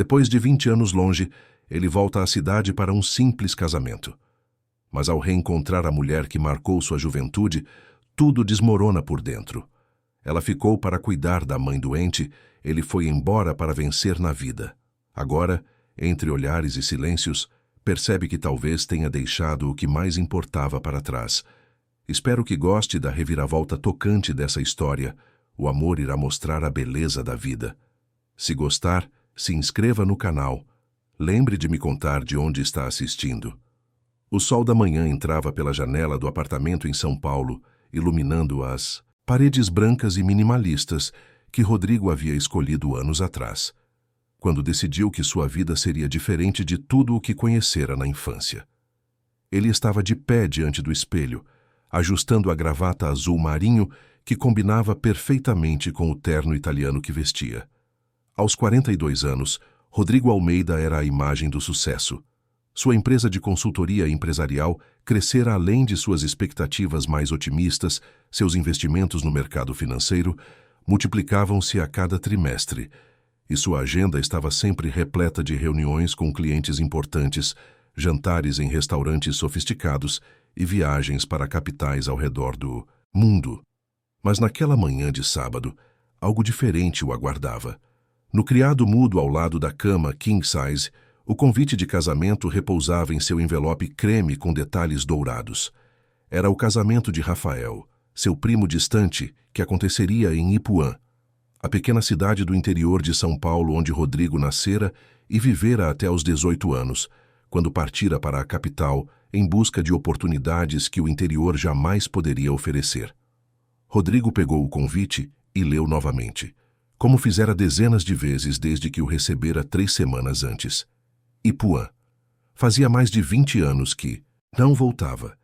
Depois de 20 anos longe, ele volta à cidade para um simples casamento. Mas ao reencontrar a mulher que marcou sua juventude, tudo desmorona por dentro. Ela ficou para cuidar da mãe doente, ele foi embora para vencer na vida. Agora, entre olhares e silêncios, percebe que talvez tenha deixado o que mais importava para trás. Espero que goste da reviravolta tocante dessa história. O amor irá mostrar a beleza da vida. Se gostar, se inscreva no canal. Lembre de me contar de onde está assistindo. O sol da manhã entrava pela janela do apartamento em São Paulo, iluminando as paredes brancas e minimalistas que Rodrigo havia escolhido anos atrás, quando decidiu que sua vida seria diferente de tudo o que conhecera na infância. Ele estava de pé diante do espelho, ajustando a gravata azul marinho que combinava perfeitamente com o terno italiano que vestia. Aos 42 anos, Rodrigo Almeida era a imagem do sucesso. Sua empresa de consultoria empresarial crescera além de suas expectativas mais otimistas, seus investimentos no mercado financeiro multiplicavam-se a cada trimestre, e sua agenda estava sempre repleta de reuniões com clientes importantes, jantares em restaurantes sofisticados e viagens para capitais ao redor do mundo. Mas naquela manhã de sábado, algo diferente o aguardava. No criado mudo ao lado da cama king size, o convite de casamento repousava em seu envelope creme com detalhes dourados. Era o casamento de Rafael, seu primo distante, que aconteceria em Ipuã, a pequena cidade do interior de São Paulo onde Rodrigo nascera e vivera até os 18 anos, quando partira para a capital em busca de oportunidades que o interior jamais poderia oferecer. Rodrigo pegou o convite e leu novamente, como fizera dezenas de vezes desde que o recebera 3 semanas antes. Ipuã. Fazia mais de 20 anos que não voltava.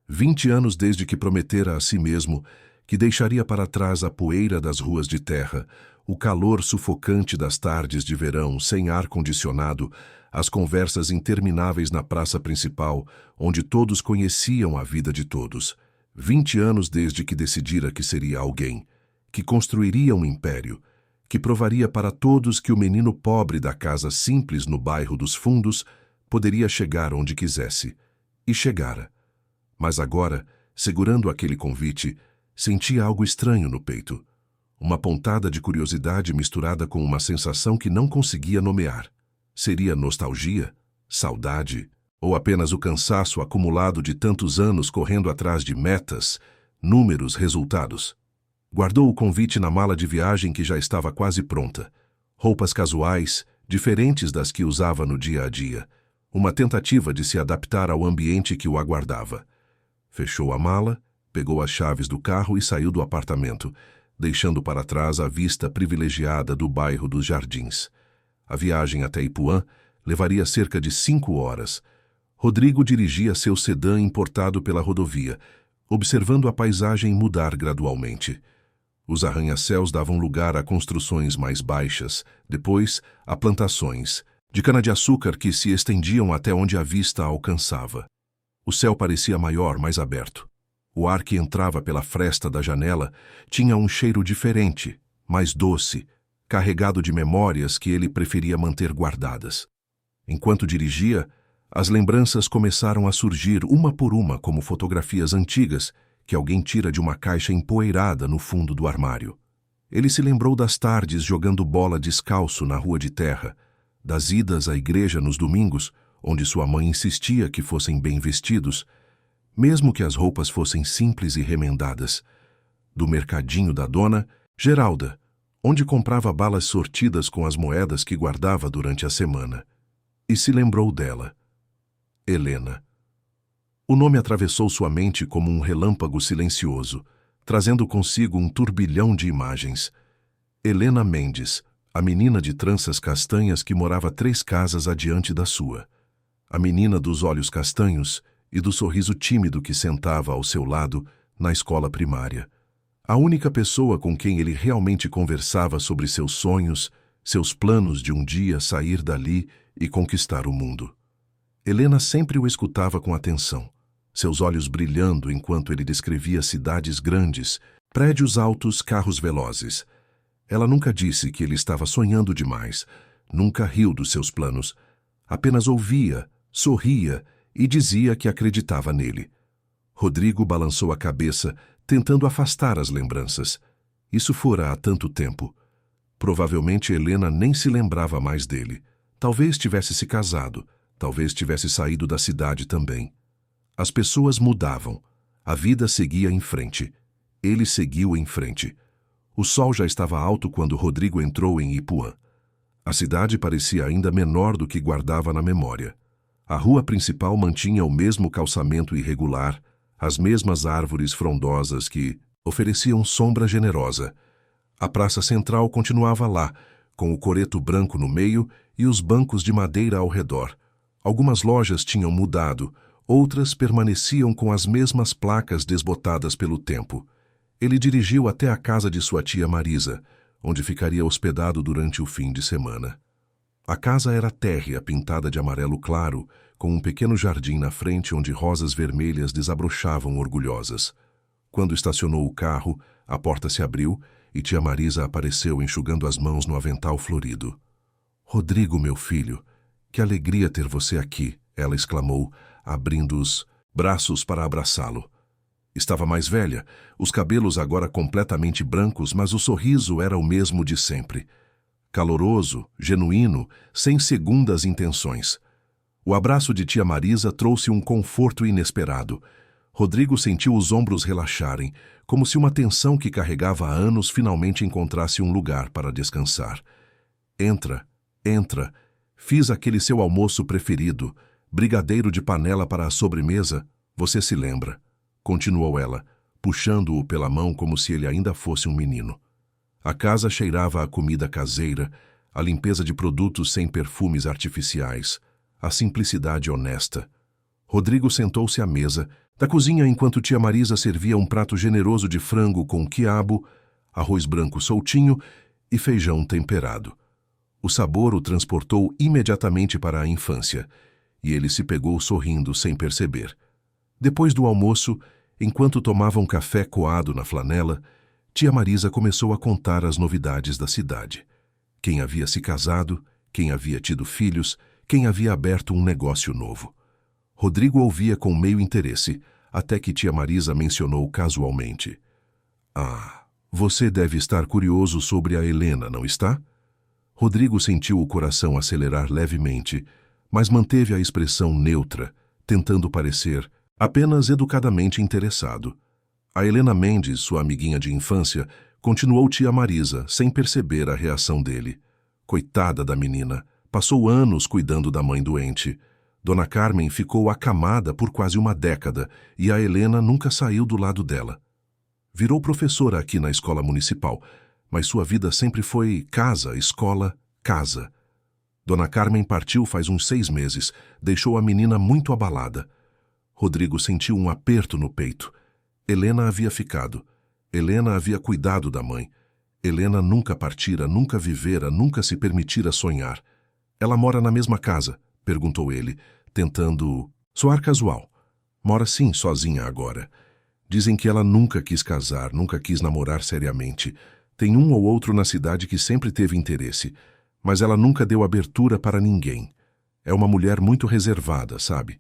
20 anos desde que prometera a si mesmo que deixaria para trás a poeira das ruas de terra, o calor sufocante das tardes de verão sem ar-condicionado, as conversas intermináveis na praça principal, onde todos conheciam a vida de todos. 20 anos desde que decidira que seria alguém, que construiria um império, que provaria para todos que o menino pobre da casa simples no bairro dos Fundos poderia chegar onde quisesse. E chegara. Mas agora, segurando aquele convite, sentia algo estranho no peito. Uma pontada de curiosidade misturada com uma sensação que não conseguia nomear. Seria nostalgia? Saudade? Ou apenas o cansaço acumulado de tantos anos correndo atrás de metas, números, resultados? Guardou o convite na mala de viagem que já estava quase pronta. Roupas casuais, diferentes das que usava no dia a dia. Uma tentativa de se adaptar ao ambiente que o aguardava. Fechou a mala, pegou as chaves do carro e saiu do apartamento, deixando para trás a vista privilegiada do bairro dos Jardins. A viagem até Ipuã levaria cerca de 5 horas. Rodrigo dirigia seu sedã importado pela rodovia, observando a paisagem mudar gradualmente. Os arranha-céus davam lugar a construções mais baixas, depois a plantações, de cana-de-açúcar que se estendiam até onde a vista alcançava. O céu parecia maior, mais aberto. O ar que entrava pela fresta da janela tinha um cheiro diferente, mais doce, carregado de memórias que ele preferia manter guardadas. Enquanto dirigia, as lembranças começaram a surgir uma por uma como fotografias antigas que alguém tira de uma caixa empoeirada no fundo do armário. Ele se lembrou das tardes jogando bola descalço na rua de terra, das idas à igreja nos domingos, onde sua mãe insistia que fossem bem vestidos, mesmo que as roupas fossem simples e remendadas, do mercadinho da dona Geralda, onde comprava balas sortidas com as moedas que guardava durante a semana. E se lembrou dela, Helena. O nome atravessou sua mente como um relâmpago silencioso, trazendo consigo um turbilhão de imagens. Helena Mendes, a menina de tranças castanhas que morava 3 casas adiante da sua. A menina dos olhos castanhos e do sorriso tímido que sentava ao seu lado na escola primária. A única pessoa com quem ele realmente conversava sobre seus sonhos, seus planos de um dia sair dali e conquistar o mundo. Helena sempre o escutava com atenção, seus olhos brilhando enquanto ele descrevia cidades grandes, prédios altos, carros velozes. Ela nunca disse que ele estava sonhando demais, Nunca riu dos seus planos. Apenas ouvia, sorria e dizia que acreditava nele. Rodrigo balançou a cabeça, tentando afastar as lembranças. Isso fora há tanto tempo. Provavelmente Helena nem se lembrava mais dele. Talvez tivesse se casado, talvez tivesse saído da cidade também. As pessoas mudavam. A vida seguia em frente. Ele seguiu em frente. O sol já estava alto quando Rodrigo entrou em Ipuã. A cidade parecia ainda menor do que guardava na memória. A rua principal mantinha o mesmo calçamento irregular, as mesmas árvores frondosas que ofereciam sombra generosa. A praça central continuava lá, com o coreto branco no meio e os bancos de madeira ao redor. Algumas lojas tinham mudado, outras permaneciam com as mesmas placas desbotadas pelo tempo. Ele dirigiu até a casa de sua tia Marisa, onde ficaria hospedado durante o fim de semana. A casa era térrea, pintada de amarelo claro, com um pequeno jardim na frente onde rosas vermelhas desabrochavam orgulhosas. Quando estacionou o carro, a porta se abriu e tia Marisa apareceu enxugando as mãos no avental florido. "Rodrigo, meu filho, que alegria ter você aqui", ela exclamou, abrindo os braços para abraçá-lo. Estava mais velha, os cabelos agora completamente brancos, mas o sorriso era o mesmo de sempre. Caloroso, genuíno, sem segundas intenções. O abraço de tia Marisa trouxe um conforto inesperado. Rodrigo sentiu os ombros relaxarem, como se uma tensão que carregava há anos finalmente encontrasse um lugar para descansar. "Entra, entra. Fiz aquele seu almoço preferido, brigadeiro de panela para a sobremesa, você se lembra", continuou ela, puxando-o pela mão como se ele ainda fosse um menino. A casa cheirava a comida caseira, a limpeza de produtos sem perfumes artificiais, a simplicidade honesta. Rodrigo sentou-se à mesa da cozinha enquanto tia Marisa servia um prato generoso de frango com quiabo, arroz branco soltinho e feijão temperado. O sabor o transportou imediatamente para a infância, e ele se pegou sorrindo sem perceber. Depois do almoço, enquanto tomavam café coado na flanela, tia Marisa começou a contar as novidades da cidade. Quem havia se casado, quem havia tido filhos, quem havia aberto um negócio novo. Rodrigo ouvia com meio interesse, até que tia Marisa mencionou casualmente: "Ah, você deve estar curioso sobre a Helena, não está?" Rodrigo sentiu o coração acelerar levemente, mas manteve a expressão neutra, tentando parecer apenas educadamente interessado. A Helena Mendes, sua amiguinha de infância, continuou tia Marisa, sem perceber a reação dele. Coitada da menina, passou anos cuidando da mãe doente. Dona Carmen ficou acamada por quase uma década e a Helena nunca saiu do lado dela. Virou professora aqui na escola municipal, mas sua vida sempre foi casa, escola, casa. Dona Carmen partiu faz uns 6 meses, deixou a menina muito abalada. Rodrigo sentiu um aperto no peito. Helena havia ficado. Helena havia cuidado da mãe. Helena nunca partira, nunca vivera, nunca se permitira sonhar. "Ela mora na mesma casa?" perguntou ele, tentando soar casual. "Mora sim, sozinha agora. Dizem que ela nunca quis casar, nunca quis namorar seriamente. Tem um ou outro na cidade que sempre teve interesse, mas ela nunca deu abertura para ninguém. É uma mulher muito reservada, sabe?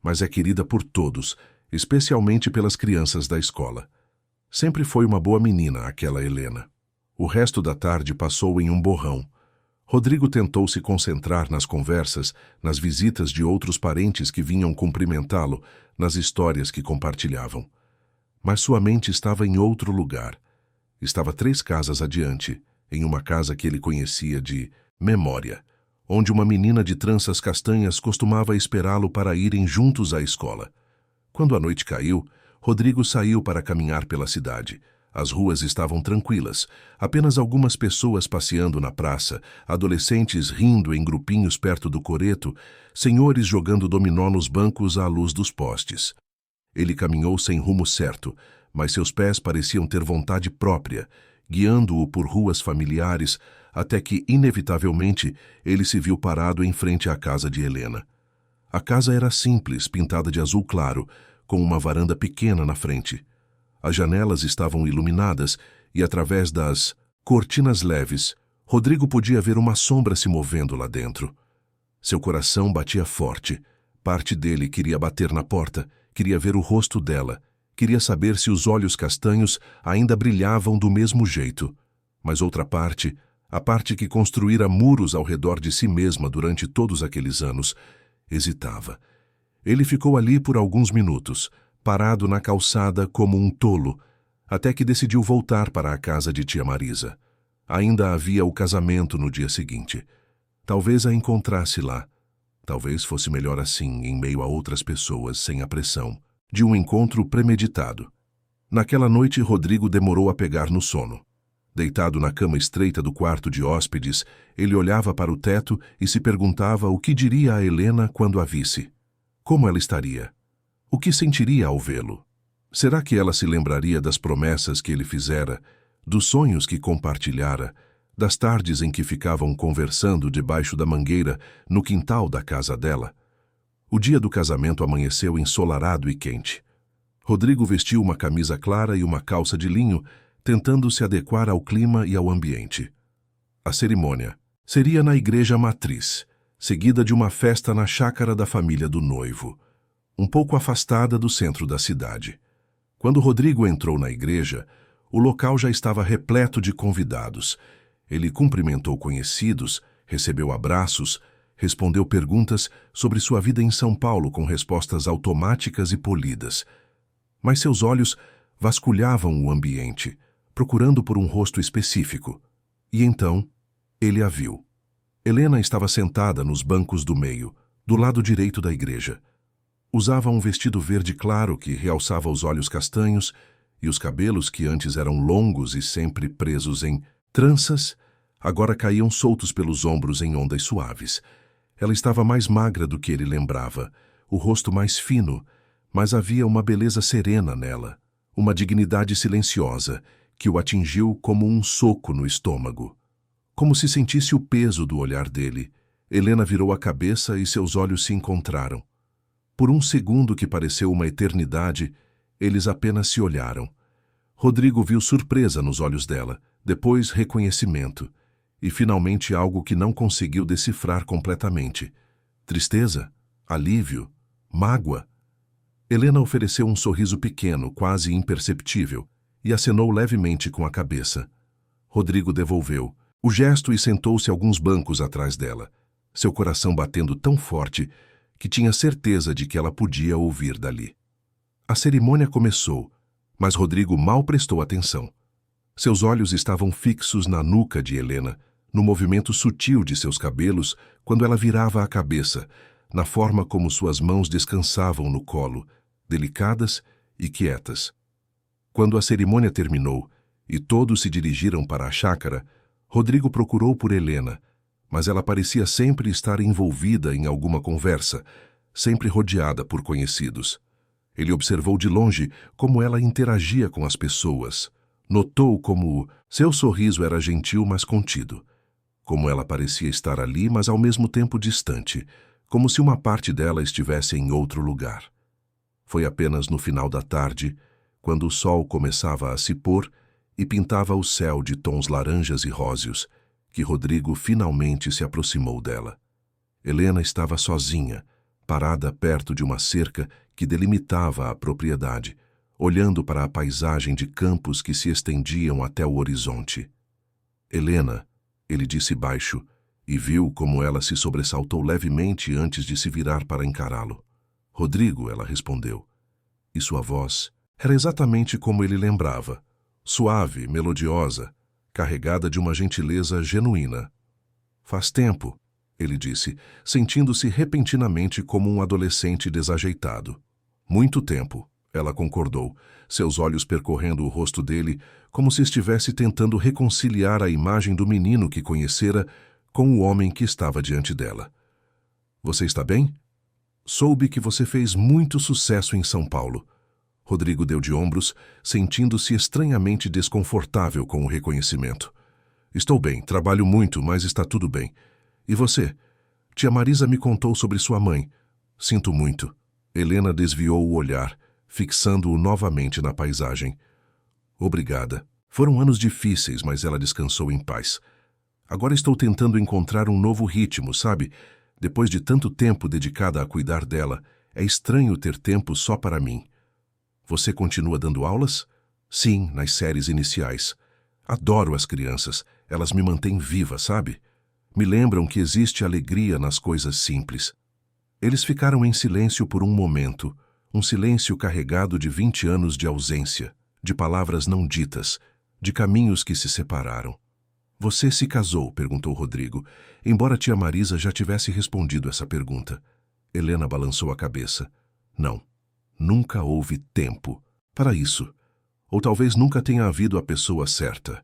Mas é querida por todos, especialmente pelas crianças da escola. Sempre foi uma boa menina, aquela Helena." O resto da tarde passou em um borrão. Rodrigo tentou se concentrar nas conversas, nas visitas de outros parentes que vinham cumprimentá-lo, nas histórias que compartilhavam. Mas sua mente estava em outro lugar. Estava 3 casas adiante, em uma casa que ele conhecia de memória, onde uma menina de tranças castanhas costumava esperá-lo para irem juntos à escola. Quando a noite caiu, Rodrigo saiu para caminhar pela cidade. As ruas estavam tranquilas, apenas algumas pessoas passeando na praça, adolescentes rindo em grupinhos perto do coreto, senhores jogando dominó nos bancos à luz dos postes. Ele caminhou sem rumo certo, mas seus pés pareciam ter vontade própria, guiando-o por ruas familiares, até que, inevitavelmente, ele se viu parado em frente à casa de Helena. A casa era simples, pintada de azul claro, com uma varanda pequena na frente. As janelas estavam iluminadas e, através das cortinas leves, Rodrigo podia ver uma sombra se movendo lá dentro. Seu coração batia forte. Parte dele queria bater na porta, queria ver o rosto dela, queria saber se os olhos castanhos ainda brilhavam do mesmo jeito. Mas outra parte, a parte que construíra muros ao redor de si mesma durante todos aqueles anos, hesitava. Ele ficou ali por alguns minutos, parado na calçada como um tolo, até que decidiu voltar para a casa de tia Marisa. Ainda havia o casamento no dia seguinte. Talvez a encontrasse lá. Talvez fosse melhor assim, em meio a outras pessoas, sem a pressão de um encontro premeditado. Naquela noite, Rodrigo demorou a pegar no sono. Deitado na cama estreita do quarto de hóspedes, ele olhava para o teto e se perguntava o que diria a Helena quando a visse. Como ela estaria? O que sentiria ao vê-lo? Será que ela se lembraria das promessas que ele fizera, dos sonhos que compartilhara, das tardes em que ficavam conversando debaixo da mangueira no quintal da casa dela? O dia do casamento amanheceu ensolarado e quente. Rodrigo vestiu uma camisa clara e uma calça de linho, tentando se adequar ao clima e ao ambiente. A cerimônia seria na igreja matriz, seguida de uma festa na chácara da família do noivo, um pouco afastada do centro da cidade. Quando Rodrigo entrou na igreja, o local já estava repleto de convidados. Ele cumprimentou conhecidos, recebeu abraços, respondeu perguntas sobre sua vida em São Paulo com respostas automáticas e polidas. Mas seus olhos vasculhavam o ambiente, procurando por um rosto específico. E então, ele a viu. Helena estava sentada nos bancos do meio, do lado direito da igreja. Usava um vestido verde claro que realçava os olhos castanhos e os cabelos que antes eram longos e sempre presos em tranças, agora caíam soltos pelos ombros em ondas suaves. Ela estava mais magra do que ele lembrava, o rosto mais fino, mas havia uma beleza serena nela, uma dignidade silenciosa, que o atingiu como um soco no estômago. Como se sentisse o peso do olhar dele, Helena virou a cabeça e seus olhos se encontraram. Por um segundo que pareceu uma eternidade, eles apenas se olharam. Rodrigo viu surpresa nos olhos dela, depois reconhecimento, e finalmente algo que não conseguiu decifrar completamente. Tristeza? Alívio? Mágoa? Helena ofereceu um sorriso pequeno, quase imperceptível, e acenou levemente com a cabeça. Rodrigo devolveu o gesto e sentou-se alguns bancos atrás dela, seu coração batendo tão forte que tinha certeza de que ela podia ouvir dali. A cerimônia começou, mas Rodrigo mal prestou atenção. Seus olhos estavam fixos na nuca de Helena, no movimento sutil de seus cabelos quando ela virava a cabeça, na forma como suas mãos descansavam no colo, delicadas e quietas. Quando a cerimônia terminou e todos se dirigiram para a chácara, Rodrigo procurou por Helena, mas ela parecia sempre estar envolvida em alguma conversa, sempre rodeada por conhecidos. Ele observou de longe como ela interagia com as pessoas. Notou como seu sorriso era gentil, mas contido. Como ela parecia estar ali, mas ao mesmo tempo distante, como se uma parte dela estivesse em outro lugar. Foi apenas no final da tarde, quando o sol começava a se pôr e pintava o céu de tons laranjas e róseos, que Rodrigo finalmente se aproximou dela. Helena estava sozinha, parada perto de uma cerca que delimitava a propriedade, olhando para a paisagem de campos que se estendiam até o horizonte. Helena, ele disse baixo, e viu como ela se sobressaltou levemente antes de se virar para encará-lo. Rodrigo, ela respondeu. E sua voz era exatamente como ele lembrava, suave, melodiosa, carregada de uma gentileza genuína. Faz tempo, ele disse, sentindo-se repentinamente como um adolescente desajeitado. Muito tempo, ela concordou, seus olhos percorrendo o rosto dele, como se estivesse tentando reconciliar a imagem do menino que conhecera com o homem que estava diante dela. Você está bem? Soube que você fez muito sucesso em São Paulo. Rodrigo deu de ombros, sentindo-se estranhamente desconfortável com o reconhecimento. Estou bem, trabalho muito, mas está tudo bem. E você? Tia Marisa me contou sobre sua mãe. Sinto muito. Helena desviou o olhar, fixando-o novamente na paisagem. Obrigada. Foram anos difíceis, mas ela descansou em paz. Agora estou tentando encontrar um novo ritmo, sabe? Depois de tanto tempo dedicada a cuidar dela, é estranho ter tempo só para mim. Você continua dando aulas? Sim, nas séries iniciais. Adoro as crianças, elas me mantêm viva, sabe? Me lembram que existe alegria nas coisas simples. Eles ficaram em silêncio por um momento, um silêncio carregado de 20 anos de ausência, de palavras não ditas, de caminhos que se separaram. Você se casou? Perguntou Rodrigo, embora tia Marisa já tivesse respondido essa pergunta. Helena balançou a cabeça. Não, nunca houve tempo para isso. Ou talvez nunca tenha havido a pessoa certa.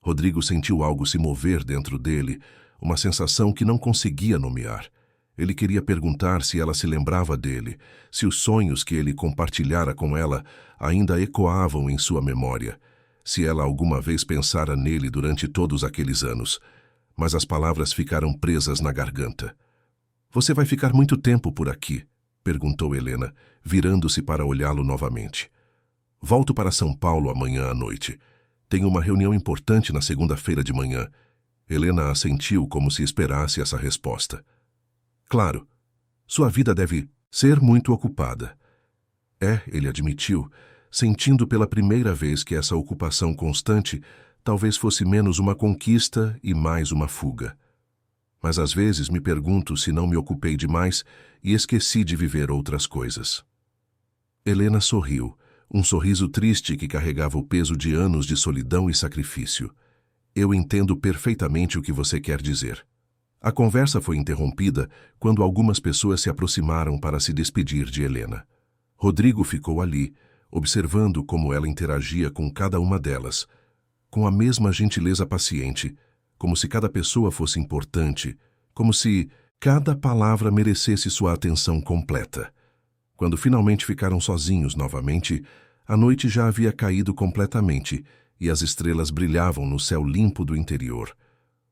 Rodrigo sentiu algo se mover dentro dele, uma sensação que não conseguia nomear. Ele queria perguntar se ela se lembrava dele, se os sonhos que ele compartilhara com ela ainda ecoavam em sua memória, se ela alguma vez pensara nele durante todos aqueles anos. Mas as palavras ficaram presas na garganta. Você vai ficar muito tempo por aqui? Perguntou Helena, virando-se para olhá-lo novamente. Volto para São Paulo amanhã à noite. Tenho uma reunião importante na segunda-feira de manhã. Helena assentiu como se esperasse essa resposta. Claro, sua vida deve ser muito ocupada. Ele admitiu, sentindo pela primeira vez que essa ocupação constante talvez fosse menos uma conquista e mais uma fuga. Mas às vezes me pergunto se não me ocupei demais e esqueci de viver outras coisas. Helena sorriu, um sorriso triste que carregava o peso de anos de solidão e sacrifício. Eu entendo perfeitamente o que você quer dizer. A conversa foi interrompida quando algumas pessoas se aproximaram para se despedir de Helena. Rodrigo ficou ali, observando como ela interagia com cada uma delas, com a mesma gentileza paciente, como se cada pessoa fosse importante, como se cada palavra merecesse sua atenção completa. Quando finalmente ficaram sozinhos novamente, a noite já havia caído completamente e as estrelas brilhavam no céu limpo do interior.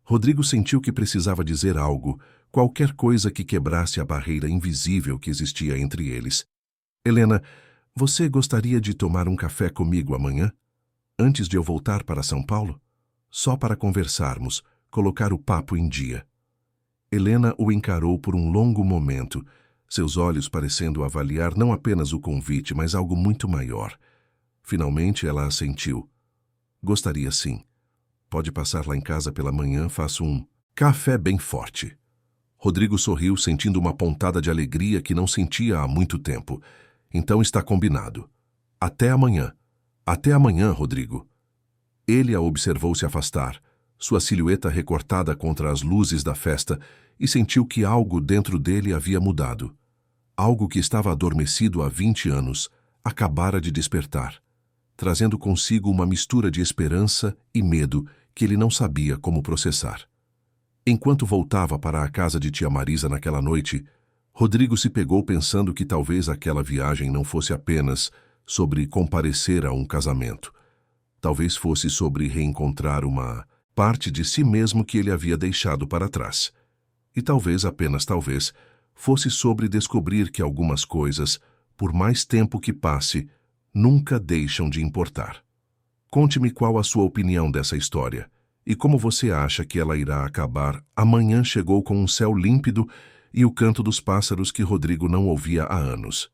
Rodrigo sentiu que precisava dizer algo, qualquer coisa que quebrasse a barreira invisível que existia entre eles. Helena, você gostaria de tomar um café comigo amanhã? Antes de eu voltar para São Paulo? Só para conversarmos, colocar o papo em dia. Helena o encarou por um longo momento, seus olhos parecendo avaliar não apenas o convite, mas algo muito maior. Finalmente ela assentiu. Gostaria sim. Pode passar lá em casa pela manhã, faço um café bem forte. Rodrigo sorriu, sentindo uma pontada de alegria que não sentia há muito tempo. Então está combinado. Até amanhã. Até amanhã, Rodrigo. Ele a observou se afastar, sua silhueta recortada contra as luzes da festa, e sentiu que algo dentro dele havia mudado. Algo que estava adormecido há 20 anos, acabara de despertar, trazendo consigo uma mistura de esperança e medo que ele não sabia como processar. Enquanto voltava para a casa de tia Marisa naquela noite, Rodrigo se pegou pensando que talvez aquela viagem não fosse apenas sobre comparecer a um casamento. Talvez fosse sobre reencontrar uma parte de si mesmo que ele havia deixado para trás. E talvez, apenas talvez, fosse sobre descobrir que algumas coisas, por mais tempo que passe, nunca deixam de importar. Conte-me qual a sua opinião dessa história e como você acha que ela irá acabar. Amanhã chegou com um céu límpido e o canto dos pássaros que Rodrigo não ouvia há anos.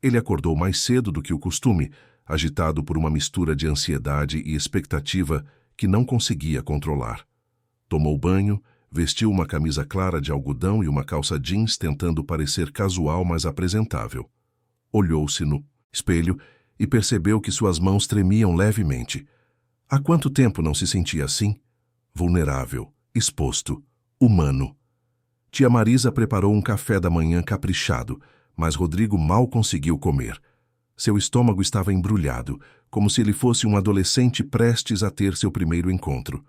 Ele acordou mais cedo do que o costume, agitado por uma mistura de ansiedade e expectativa que não conseguia controlar. Tomou banho, vestiu uma camisa clara de algodão e uma calça jeans tentando parecer casual, mas apresentável. Olhou-se no espelho e percebeu que suas mãos tremiam levemente. Há quanto tempo não se sentia assim? Vulnerável, exposto, humano. Tia Marisa preparou um café da manhã caprichado, mas Rodrigo mal conseguiu comer. Seu estômago estava embrulhado, como se ele fosse um adolescente prestes a ter seu primeiro encontro.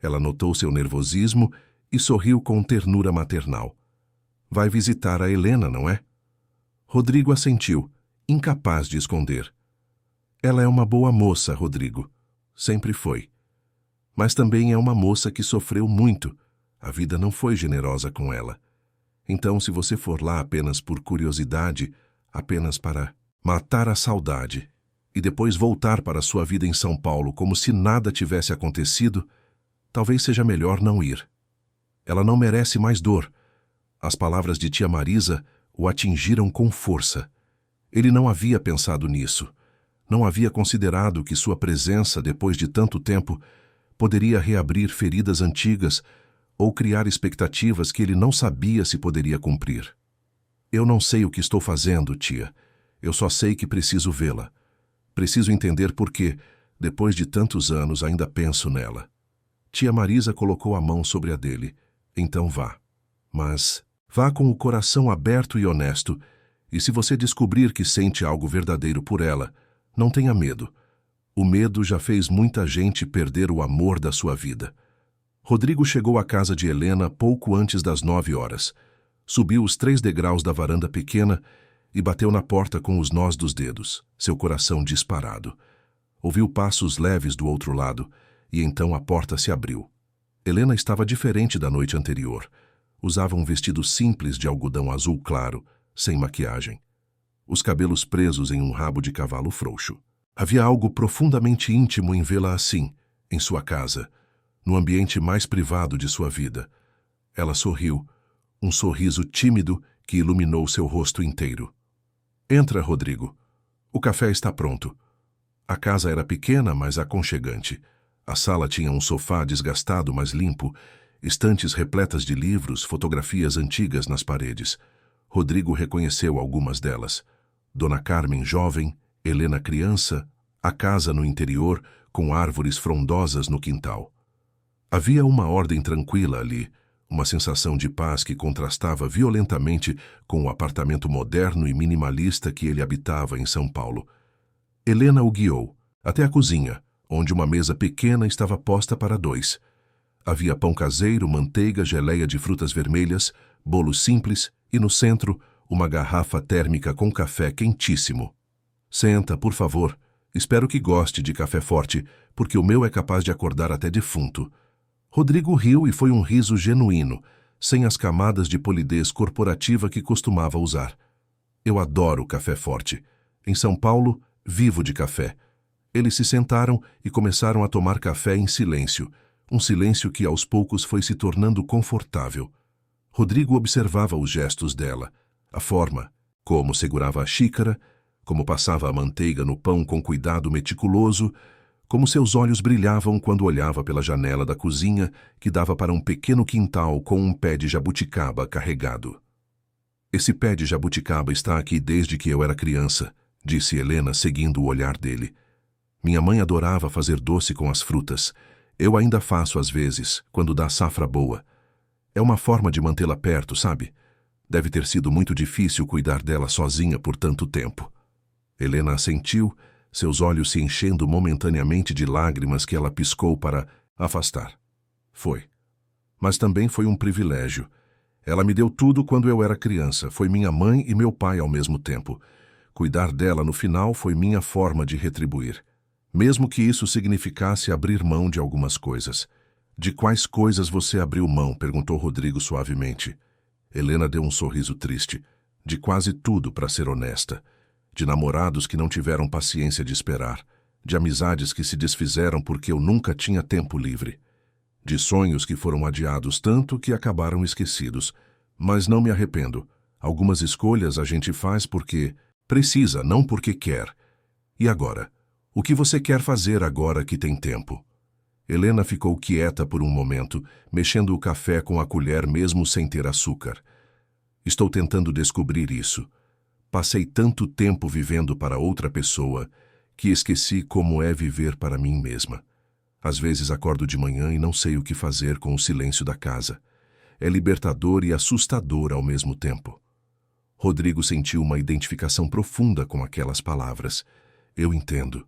Ela notou seu nervosismo e sorriu com ternura maternal. Vai visitar a Helena, não é? Rodrigo assentiu, incapaz de esconder. Ela é uma boa moça, Rodrigo. Sempre foi. Mas também é uma moça que sofreu muito. A vida não foi generosa com ela. Então, se você for lá apenas por curiosidade, apenas para matar a saudade, e depois voltar para sua vida em São Paulo como se nada tivesse acontecido, Talvez seja melhor não ir. Ela não merece mais dor. As palavras de tia Marisa o atingiram com força. Ele não havia pensado nisso. Não havia considerado que sua presença, depois de tanto tempo, poderia reabrir feridas antigas ou criar expectativas que ele não sabia se poderia cumprir. Eu não sei o que estou fazendo, tia. Eu só sei que preciso vê-la. Preciso entender por que, depois de tantos anos, ainda penso nela. Tia Marisa colocou a mão sobre a dele. Então vá. Mas vá com o coração aberto e honesto, e se você descobrir que sente algo verdadeiro por ela, não tenha medo. O medo já fez muita gente perder o amor da sua vida. Rodrigo chegou à casa de Helena pouco antes das 9 horas. Subiu os 3 degraus da varanda pequena e bateu na porta com os nós dos dedos, seu coração disparado. Ouviu passos leves do outro lado, e então a porta se abriu. Helena estava diferente da noite anterior. Usava um vestido simples de algodão azul claro, sem maquiagem. Os cabelos presos em um rabo de cavalo frouxo. Havia algo profundamente íntimo em vê-la assim, em sua casa, no ambiente mais privado de sua vida. Ela sorriu, um sorriso tímido que iluminou seu rosto inteiro. Entra, Rodrigo. O café está pronto. A casa era pequena, mas aconchegante. A sala tinha um sofá desgastado, mas limpo, estantes repletas de livros, fotografias antigas nas paredes. Rodrigo reconheceu algumas delas. Dona Carmen jovem, Helena criança, a casa no interior, com árvores frondosas no quintal. Havia uma ordem tranquila ali, uma sensação de paz que contrastava violentamente com o apartamento moderno e minimalista que ele habitava em São Paulo. Helena o guiou até a cozinha, onde uma mesa pequena estava posta para 2. Havia pão caseiro, manteiga, geleia de frutas vermelhas, bolo simples e, no centro, uma garrafa térmica com café quentíssimo. Senta, por favor. Espero que goste de café forte, porque o meu é capaz de acordar até defunto. Rodrigo riu e foi um riso genuíno, sem as camadas de polidez corporativa que costumava usar. Eu adoro café forte. Em São Paulo, vivo de café. Eles se sentaram e começaram a tomar café em silêncio, um silêncio que aos poucos foi se tornando confortável. Rodrigo observava os gestos dela, a forma, como segurava a xícara, como passava a manteiga no pão com cuidado meticuloso, como seus olhos brilhavam quando olhava pela janela da cozinha que dava para um pequeno quintal com um pé de jabuticaba carregado. Esse pé de jabuticaba está aqui desde que eu era criança, disse Helena seguindo o olhar dele. Minha mãe adorava fazer doce com as frutas. Eu ainda faço às vezes, quando dá safra boa. É uma forma de mantê-la perto, sabe? Deve ter sido muito difícil cuidar dela sozinha por tanto tempo. Helena assentiu, seus olhos se enchendo momentaneamente de lágrimas que ela piscou para afastar. Foi. Mas também foi um privilégio. Ela me deu tudo quando eu era criança. Foi minha mãe e meu pai ao mesmo tempo. Cuidar dela no final foi minha forma de retribuir. Mesmo que isso significasse abrir mão de algumas coisas. De quais coisas você abriu mão? Perguntou Rodrigo suavemente. Helena deu um sorriso triste. De quase tudo, para ser honesta. De namorados que não tiveram paciência de esperar. De amizades que se desfizeram porque eu nunca tinha tempo livre. De sonhos que foram adiados tanto que acabaram esquecidos. Mas não me arrependo. Algumas escolhas a gente faz porque precisa, não porque quer. E agora? O que você quer fazer agora que tem tempo? Helena ficou quieta por um momento, mexendo o café com a colher mesmo sem ter açúcar. Estou tentando descobrir isso. Passei tanto tempo vivendo para outra pessoa que esqueci como é viver para mim mesma. Às vezes acordo de manhã e não sei o que fazer com o silêncio da casa. É libertador e assustador ao mesmo tempo. Rodrigo sentiu uma identificação profunda com aquelas palavras. Eu entendo.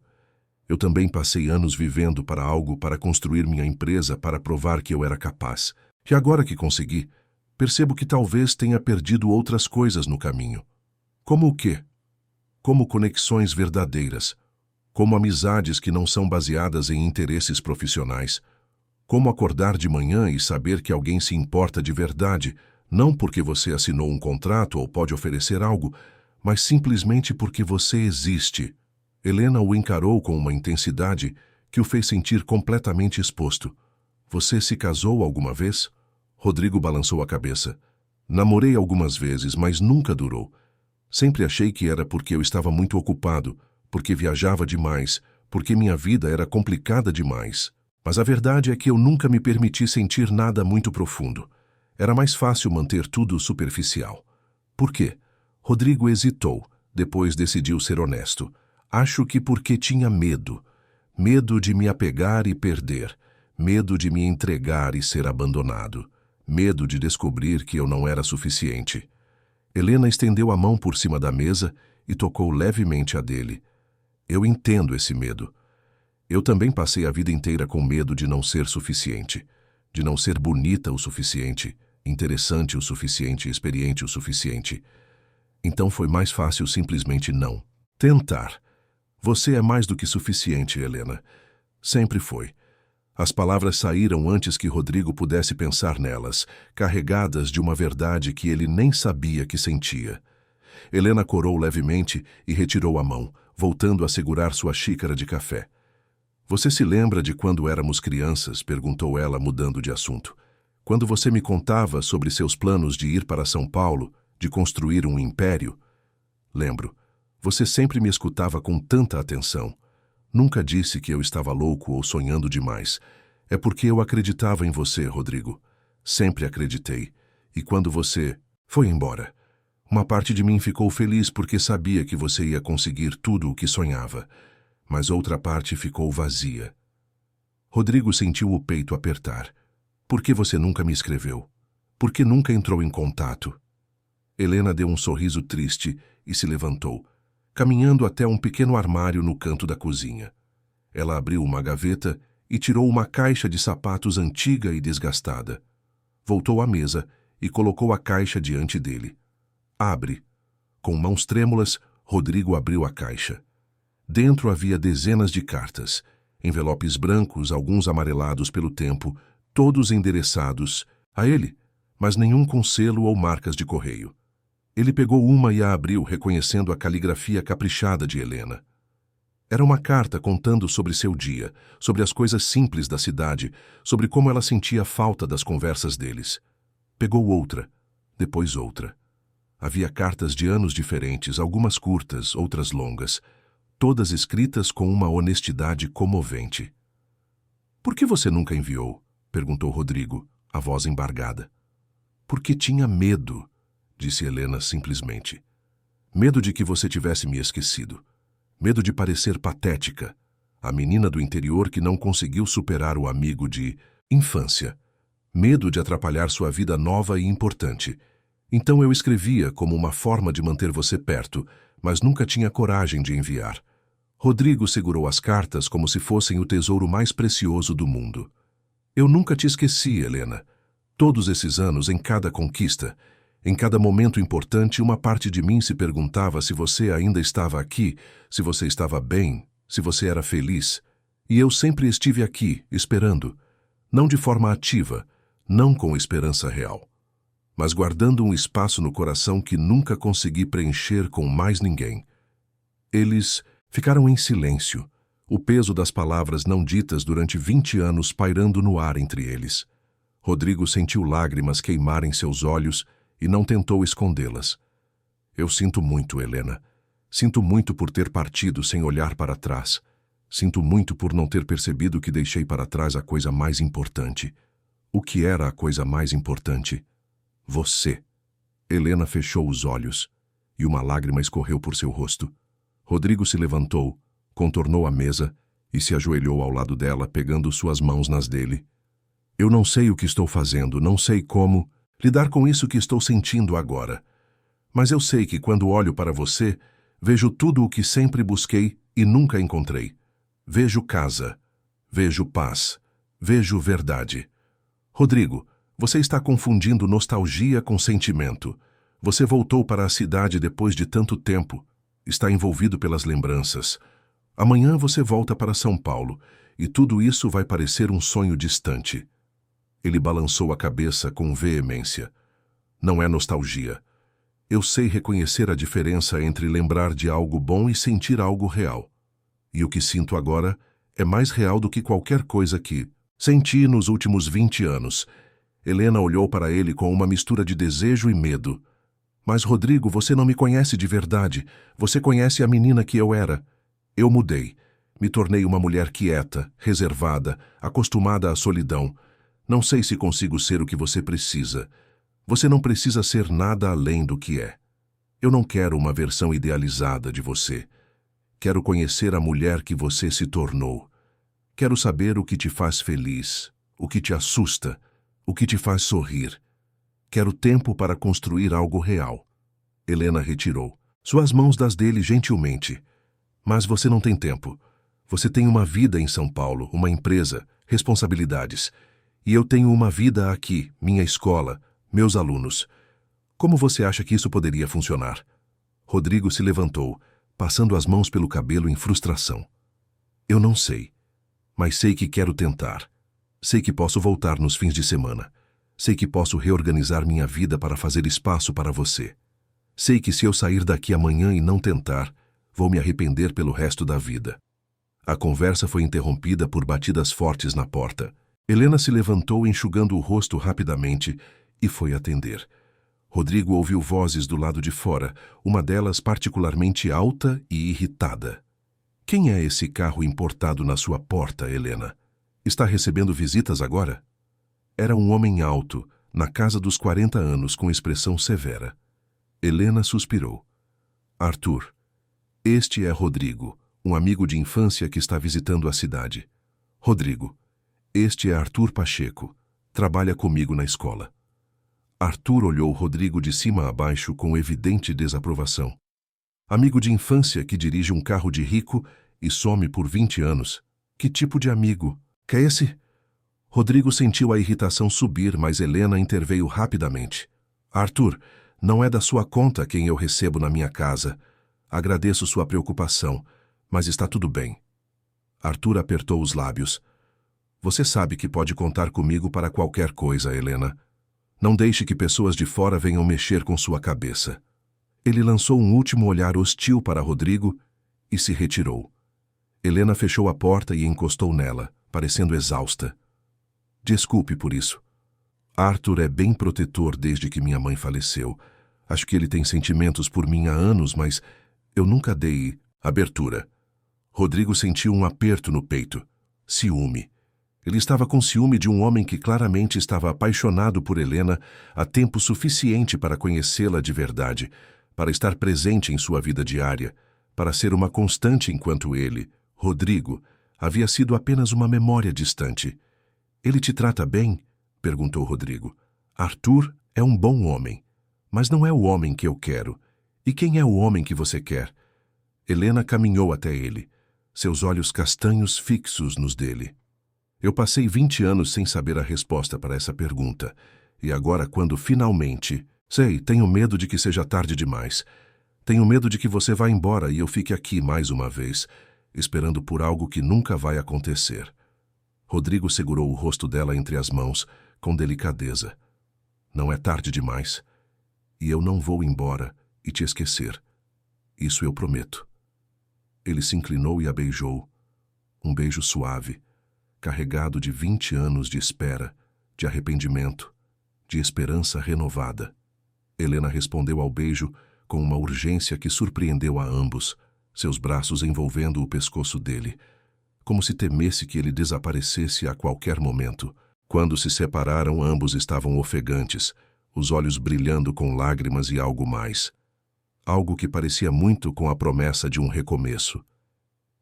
Eu também passei anos vivendo para algo, para construir minha empresa, para provar que eu era capaz. E agora que consegui, percebo que talvez tenha perdido outras coisas no caminho. Como o quê? Como conexões verdadeiras. Como amizades que não são baseadas em interesses profissionais. Como acordar de manhã e saber que alguém se importa de verdade, não porque você assinou um contrato ou pode oferecer algo, mas simplesmente porque você existe. Helena o encarou com uma intensidade que o fez sentir completamente exposto. Você se casou alguma vez? Rodrigo balançou a cabeça. Namorei algumas vezes, mas nunca durou. Sempre achei que era porque eu estava muito ocupado, porque viajava demais, porque minha vida era complicada demais. Mas a verdade é que eu nunca me permiti sentir nada muito profundo. Era mais fácil manter tudo superficial. Por quê? Rodrigo hesitou, depois decidiu ser honesto. Acho que porque tinha medo. Medo de me apegar e perder. Medo de me entregar e ser abandonado. Medo de descobrir que eu não era suficiente. Helena estendeu a mão por cima da mesa e tocou levemente a dele. Eu entendo esse medo. Eu também passei a vida inteira com medo de não ser suficiente, de não ser bonita o suficiente, interessante o suficiente, experiente o suficiente. Então foi mais fácil simplesmente não tentar. Você é mais do que suficiente, Helena. Sempre foi. As palavras saíram antes que Rodrigo pudesse pensar nelas, carregadas de uma verdade que ele nem sabia que sentia. Helena corou levemente e retirou a mão, voltando a segurar sua xícara de café. Você se lembra de quando éramos crianças? Perguntou ela, mudando de assunto. Quando você me contava sobre seus planos de ir para São Paulo, de construir um império? Lembro. Você sempre me escutava com tanta atenção. Nunca disse que eu estava louco ou sonhando demais. É porque eu acreditava em você, Rodrigo. Sempre acreditei. E quando você foi embora, uma parte de mim ficou feliz porque sabia que você ia conseguir tudo o que sonhava. Mas outra parte ficou vazia. Rodrigo sentiu o peito apertar. Por que você nunca me escreveu? Por que nunca entrou em contato? Helena deu um sorriso triste e se levantou, caminhando até um pequeno armário no canto da cozinha. Ela abriu uma gaveta e tirou uma caixa de sapatos antiga e desgastada. Voltou à mesa e colocou a caixa diante dele. Abre. Com mãos trêmulas, Rodrigo abriu a caixa. Dentro havia dezenas de cartas, envelopes brancos, alguns amarelados pelo tempo, todos endereçados a ele, mas nenhum com selo ou marcas de correio. Ele pegou uma e a abriu, reconhecendo a caligrafia caprichada de Helena. Era uma carta contando sobre seu dia, sobre as coisas simples da cidade, sobre como ela sentia falta das conversas deles. Pegou outra, depois outra. Havia cartas de anos diferentes, algumas curtas, outras longas, todas escritas com uma honestidade comovente. "Por que você nunca enviou?" perguntou Rodrigo, a voz embargada. "Porque tinha medo", disse Helena simplesmente. "Medo de que você tivesse me esquecido. Medo de parecer patética, a menina do interior que não conseguiu superar o amigo de infância. Medo de atrapalhar sua vida nova e importante. Então eu escrevia como uma forma de manter você perto, mas nunca tinha coragem de enviar." Rodrigo segurou as cartas como se fossem o tesouro mais precioso do mundo. "Eu nunca te esqueci, Helena. Todos esses anos, em cada conquista, em cada momento importante, uma parte de mim se perguntava se você ainda estava aqui, se você estava bem, se você era feliz. E eu sempre estive aqui, esperando. Não de forma ativa, não com esperança real, mas guardando um espaço no coração que nunca consegui preencher com mais ninguém." Eles ficaram em silêncio, o peso das palavras não ditas durante 20 anos pairando no ar entre eles. Rodrigo sentiu lágrimas queimarem seus olhos e não tentou escondê-las. "Eu sinto muito, Helena. Sinto muito por ter partido sem olhar para trás. Sinto muito por não ter percebido que deixei para trás a coisa mais importante." O que era a coisa mais importante? Você. Helena fechou os olhos e uma lágrima escorreu por seu rosto. Rodrigo se levantou, contornou a mesa e se ajoelhou ao lado dela, pegando suas mãos nas dele. "Eu não sei o que estou fazendo, não sei como lidar com isso que estou sentindo agora. Mas eu sei que quando olho para você, vejo tudo o que sempre busquei e nunca encontrei. Vejo casa, vejo paz, vejo verdade." Rodrigo, você está confundindo nostalgia com sentimento. Você voltou para a cidade depois de tanto tempo. Está envolvido pelas lembranças. Amanhã você volta para São Paulo e tudo isso vai parecer um sonho distante. Ele balançou a cabeça com veemência. "Não é nostalgia. Eu sei reconhecer a diferença entre lembrar de algo bom e sentir algo real. E o que sinto agora é mais real do que qualquer coisa que Senti nos últimos 20 anos. Helena olhou para ele com uma mistura de desejo e medo. Mas, Rodrigo, você não me conhece de verdade. Você conhece a menina que eu era. Eu mudei. Me tornei uma mulher quieta, reservada, acostumada à solidão. Não sei se consigo ser o que você precisa. Você não precisa ser nada além do que é. Eu não quero uma versão idealizada de você. Quero conhecer a mulher que você se tornou. Quero saber o que te faz feliz, o que te assusta, o que te faz sorrir. Quero tempo para construir algo real. Helena retirou suas mãos das dele gentilmente. Mas você não tem tempo. Você tem uma vida em São Paulo, uma empresa, responsabilidades. E eu tenho uma vida aqui, minha escola, meus alunos. Como você acha que isso poderia funcionar? Rodrigo se levantou, passando as mãos pelo cabelo em frustração. Eu não sei, mas sei que quero tentar. Sei que posso voltar nos fins de semana. Sei que posso reorganizar minha vida para fazer espaço para você. Sei que se eu sair daqui amanhã e não tentar, vou me arrepender pelo resto da vida. A conversa foi interrompida por batidas fortes na porta. Helena se levantou enxugando o rosto rapidamente e foi atender. Rodrigo ouviu vozes do lado de fora, uma delas particularmente alta e irritada. Quem é esse carro importado na sua porta, Helena? Está recebendo visitas agora? Era um homem alto, na casa dos 40 anos, com expressão severa. Helena suspirou. Arthur, este é Rodrigo, um amigo de infância que está visitando a cidade. Rodrigo, este é Arthur Pacheco, trabalha comigo na escola. Arthur olhou Rodrigo de cima a baixo com evidente desaprovação. Amigo de infância que dirige um carro de rico e some por 20 anos. Que tipo de amigo? Que é esse? Rodrigo sentiu a irritação subir, mas Helena interveio rapidamente. Arthur, não é da sua conta quem eu recebo na minha casa. Agradeço sua preocupação, mas está tudo bem. Arthur apertou os lábios. Você sabe que pode contar comigo para qualquer coisa, Helena. Não deixe que pessoas de fora venham mexer com sua cabeça. Ele lançou um último olhar hostil para Rodrigo e se retirou. Helena fechou a porta e encostou nela, parecendo exausta. Desculpe por isso. Arthur é bem protetor desde que minha mãe faleceu. Acho que ele tem sentimentos por mim há anos, mas eu nunca dei abertura. Rodrigo sentiu um aperto no peito. Ciúme. Ele estava com ciúme de um homem que claramente estava apaixonado por Helena há tempo suficiente para conhecê-la de verdade, para estar presente em sua vida diária, para ser uma constante enquanto ele, Rodrigo, havia sido apenas uma memória distante. Ele te trata bem? Perguntou Rodrigo. Arthur é um bom homem, mas não é o homem que eu quero. E quem é o homem que você quer? Helena caminhou até ele, seus olhos castanhos fixos nos dele. Eu passei 20 anos sem saber a resposta para essa pergunta, e agora quando finalmente... Sei, tenho medo de que seja tarde demais. Tenho medo de que você vá embora e eu fique aqui mais uma vez, esperando por algo que nunca vai acontecer. Rodrigo segurou o rosto dela entre as mãos, com delicadeza. Não é tarde demais. E eu não vou embora e te esquecer. Isso eu prometo. Ele se inclinou e a beijou. Um beijo suave, carregado de 20 anos de espera, de arrependimento, de esperança renovada. Helena respondeu ao beijo com uma urgência que surpreendeu a ambos, seus braços envolvendo o pescoço dele, como se temesse que ele desaparecesse a qualquer momento. Quando se separaram, ambos estavam ofegantes, os olhos brilhando com lágrimas e algo mais. Algo que parecia muito com a promessa de um recomeço.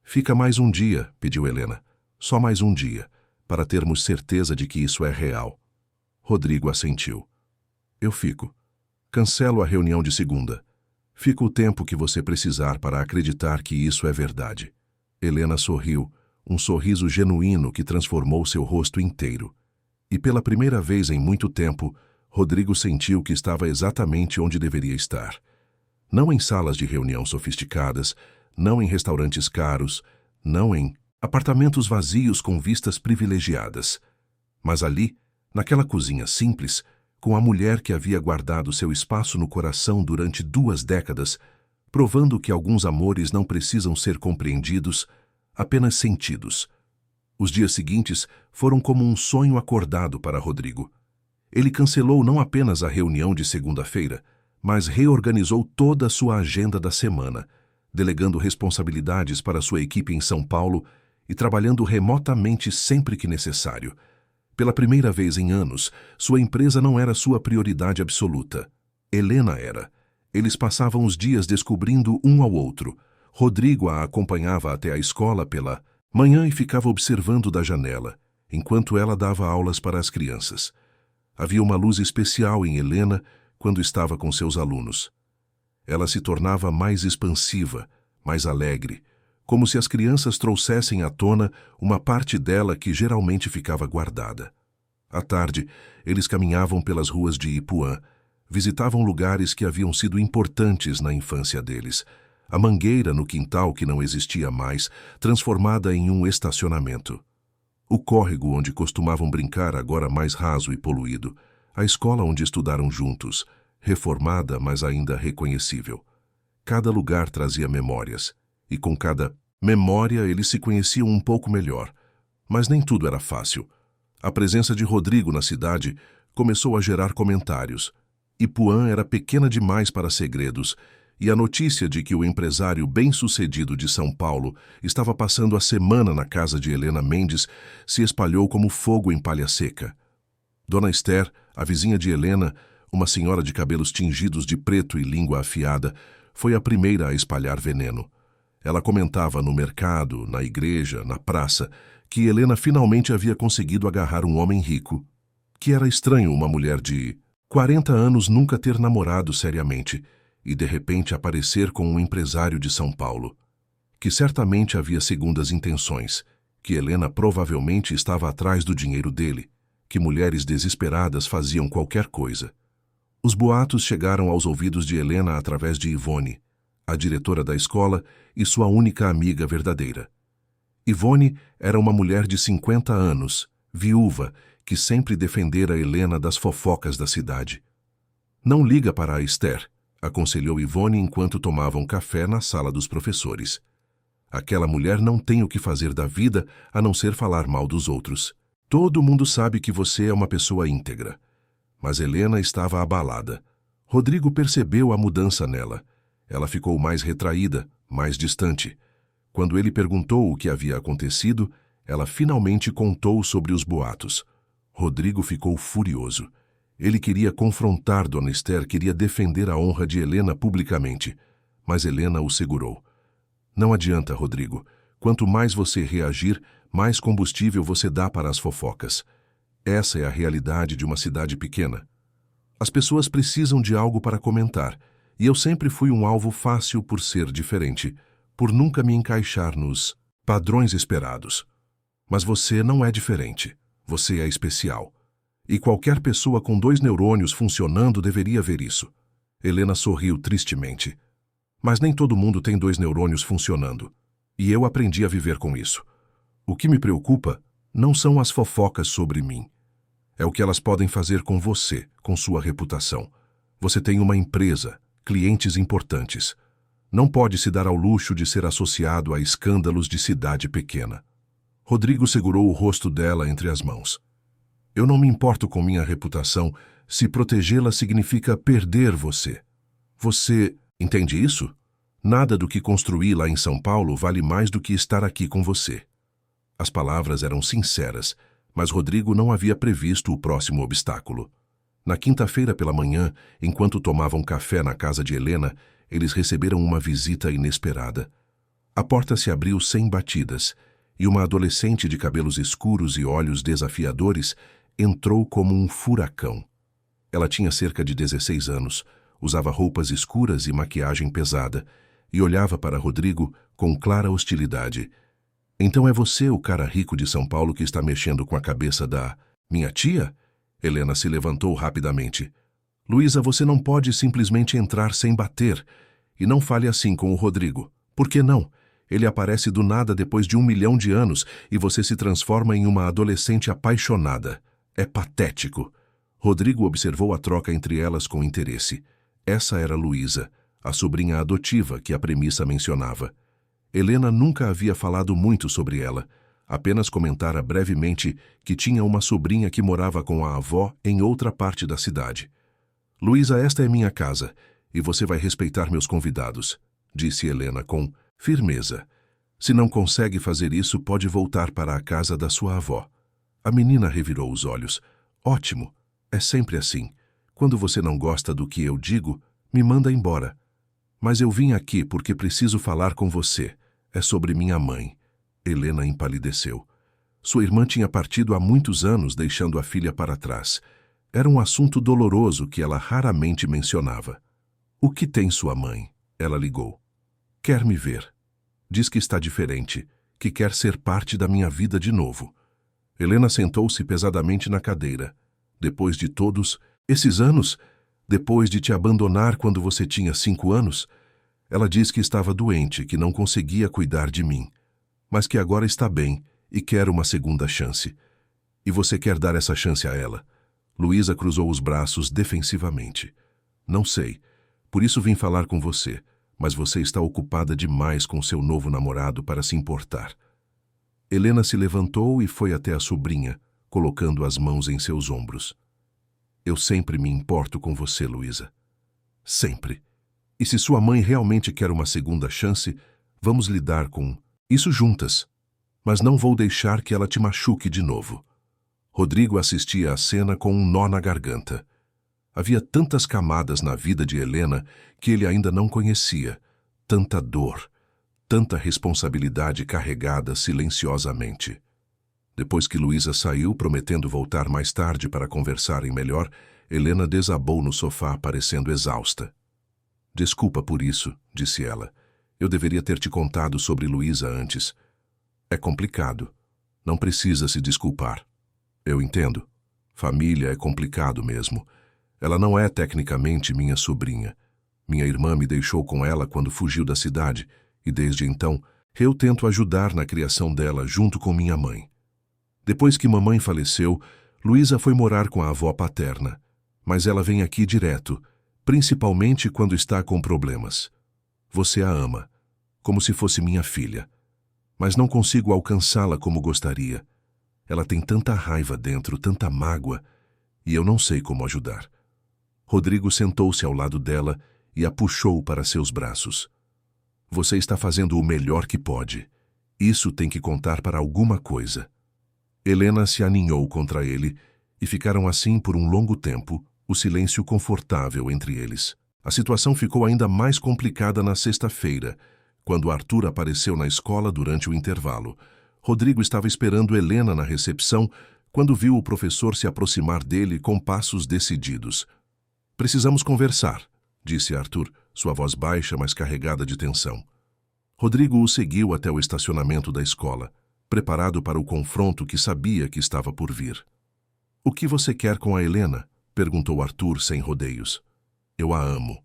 Fica mais um dia, pediu Helena. Só mais um dia, para termos certeza de que isso é real. Rodrigo assentiu. Eu fico. Cancelo a reunião de segunda. Fico o tempo que você precisar para acreditar que isso é verdade. Helena sorriu, um sorriso genuíno que transformou seu rosto inteiro. E pela primeira vez em muito tempo, Rodrigo sentiu que estava exatamente onde deveria estar. Não em salas de reunião sofisticadas, não em restaurantes caros, não em apartamentos vazios com vistas privilegiadas, mas ali, naquela cozinha simples, com a mulher que havia guardado seu espaço no coração durante 2 décadas, provando que alguns amores não precisam ser compreendidos, apenas sentidos. Os dias seguintes foram como um sonho acordado para Rodrigo. Ele cancelou não apenas a reunião de segunda-feira, mas reorganizou toda a sua agenda da semana, delegando responsabilidades para sua equipe em São Paulo e trabalhando remotamente sempre que necessário. Pela primeira vez em anos, sua empresa não era sua prioridade absoluta. Helena era. Eles passavam os dias descobrindo um ao outro. Rodrigo a acompanhava até a escola pela manhã e ficava observando da janela, enquanto ela dava aulas para as crianças. Havia uma luz especial em Helena quando estava com seus alunos. Ela se tornava mais expansiva, mais alegre, como se as crianças trouxessem à tona uma parte dela que geralmente ficava guardada. À tarde, eles caminhavam pelas ruas de Ipuã, visitavam lugares que haviam sido importantes na infância deles. A mangueira no quintal que não existia mais, transformada em um estacionamento. O córrego onde costumavam brincar, agora mais raso e poluído. A escola onde estudaram juntos, reformada, mas ainda reconhecível. Cada lugar trazia memórias, e com cada memória eles se conheciam um pouco melhor. Mas nem tudo era fácil. A presença de Rodrigo na cidade começou a gerar comentários. Ipuã era pequena demais para segredos, e a notícia de que o empresário bem-sucedido de São Paulo estava passando a semana na casa de Helena Mendes se espalhou como fogo em palha seca. Dona Esther, a vizinha de Helena, uma senhora de cabelos tingidos de preto e língua afiada, foi a primeira a espalhar veneno. Ela comentava no mercado, na igreja, na praça, que Helena finalmente havia conseguido agarrar um homem rico, que era estranho uma mulher de 40 anos nunca ter namorado seriamente, e de repente aparecer com um empresário de São Paulo, que certamente havia segundas intenções, que Helena provavelmente estava atrás do dinheiro dele, que mulheres desesperadas faziam qualquer coisa. Os boatos chegaram aos ouvidos de Helena através de Ivone, a diretora da escola e sua única amiga verdadeira. Ivone era uma mulher de 50 anos, viúva, que sempre defendera Helena das fofocas da cidade. Não liga para a Esther, aconselhou Ivone enquanto tomavam café na sala dos professores. Aquela mulher não tem o que fazer da vida a não ser falar mal dos outros. Todo mundo sabe que você é uma pessoa íntegra. Mas Helena estava abalada. Rodrigo percebeu a mudança nela. Ela ficou mais retraída, mais distante. Quando ele perguntou o que havia acontecido, ela finalmente contou sobre os boatos. Rodrigo ficou furioso. Ele queria confrontar Dona Esther, queria defender a honra de Helena publicamente. Mas Helena o segurou. Não adianta, Rodrigo. Quanto mais você reagir, mais combustível você dá para as fofocas. Essa é a realidade de uma cidade pequena. As pessoas precisam de algo para comentar, e eu sempre fui um alvo fácil por ser diferente, por nunca me encaixar nos padrões esperados. Mas você não é diferente. Você é especial. E qualquer pessoa com 2 neurônios funcionando deveria ver isso. Helena sorriu tristemente. Mas nem todo mundo tem 2 neurônios funcionando. E eu aprendi a viver com isso. O que me preocupa não são as fofocas sobre mim. É o que elas podem fazer com você, com sua reputação. Você tem uma empresa, clientes importantes. Não pode se dar ao luxo de ser associado a escândalos de cidade pequena. Rodrigo segurou o rosto dela entre as mãos. Eu não me importo com minha reputação se protegê-la significa perder você. Você entende isso? Nada do que construí lá em São Paulo vale mais do que estar aqui com você. As palavras eram sinceras, mas Rodrigo não havia previsto o próximo obstáculo. Na quinta-feira pela manhã, enquanto tomavam café na casa de Helena, eles receberam uma visita inesperada. A porta se abriu sem batidas, e uma adolescente de cabelos escuros e olhos desafiadores entrou como um furacão. Ela tinha cerca de 16 anos, usava roupas escuras e maquiagem pesada, e olhava para Rodrigo com clara hostilidade. Então é você o cara rico de São Paulo que está mexendo com a cabeça da minha tia? Helena se levantou rapidamente. Luísa, você não pode simplesmente entrar sem bater. E não fale assim com o Rodrigo. Por que não? Ele aparece do nada depois de 1 milhão de anos e você se transforma em uma adolescente apaixonada. É patético. Rodrigo observou a troca entre elas com interesse. Essa era Luísa, a sobrinha adotiva que a premissa mencionava. Helena nunca havia falado muito sobre ela. Apenas comentara brevemente que tinha uma sobrinha que morava com a avó em outra parte da cidade. Luísa, esta é minha casa, e você vai respeitar meus convidados, disse Helena com firmeza. Se não consegue fazer isso, pode voltar para a casa da sua avó. A menina revirou os olhos. Ótimo, é sempre assim. Quando você não gosta do que eu digo, me manda embora. Mas eu vim aqui porque preciso falar com você. É sobre minha mãe. Helena empalideceu. Sua irmã tinha partido há muitos anos, deixando a filha para trás. Era um assunto doloroso que ela raramente mencionava. O que tem sua mãe? Ela ligou. Quer me ver. Diz que está diferente, que quer ser parte da minha vida de novo. Helena sentou-se pesadamente na cadeira. Depois de todos esses anos, depois de te abandonar quando você tinha 5 anos, ela diz que estava doente, que não conseguia cuidar de mim, mas que agora está bem e quer uma segunda chance. E você quer dar essa chance a ela? Luísa cruzou os braços defensivamente. Não sei. Por isso vim falar com você, mas você está ocupada demais com seu novo namorado para se importar. Helena se levantou e foi até a sobrinha, colocando as mãos em seus ombros. Eu sempre me importo com você, Luísa. Sempre. E se sua mãe realmente quer uma segunda chance, vamos lidar com isso juntas. Mas não vou deixar que ela te machuque de novo. Rodrigo assistia à cena com um nó na garganta. Havia tantas camadas na vida de Helena que ele ainda não conhecia. Tanta dor, tanta responsabilidade carregada silenciosamente. Depois que Luísa saiu, prometendo voltar mais tarde para conversarem melhor, Helena desabou no sofá, parecendo exausta. Desculpa por isso, disse ela. Eu deveria ter te contado sobre Luísa antes. É complicado. Não precisa se desculpar. Eu entendo. Família é complicado mesmo. Ela não é tecnicamente minha sobrinha. Minha irmã me deixou com ela quando fugiu da cidade, e desde então eu tento ajudar na criação dela junto com minha mãe. Depois que mamãe faleceu, Luísa foi morar com a avó paterna, mas ela vem aqui direto, principalmente quando está com problemas. Você a ama, como se fosse minha filha, mas não consigo alcançá-la como gostaria. Ela tem tanta raiva dentro, tanta mágoa, e eu não sei como ajudar. Rodrigo sentou-se ao lado dela e a puxou para seus braços. Você está fazendo o melhor que pode. Isso tem que contar para alguma coisa. Helena se aninhou contra ele e ficaram assim por um longo tempo, o silêncio confortável entre eles. A situação ficou ainda mais complicada na sexta-feira, quando Arthur apareceu na escola durante o intervalo. Rodrigo estava esperando Helena na recepção quando viu o professor se aproximar dele com passos decididos. Precisamos conversar, disse Arthur, sua voz baixa, mas carregada de tensão. Rodrigo o seguiu até o estacionamento da escola, preparado para o confronto que sabia que estava por vir. O que você quer com a Helena? Perguntou Arthur sem rodeios. Eu a amo.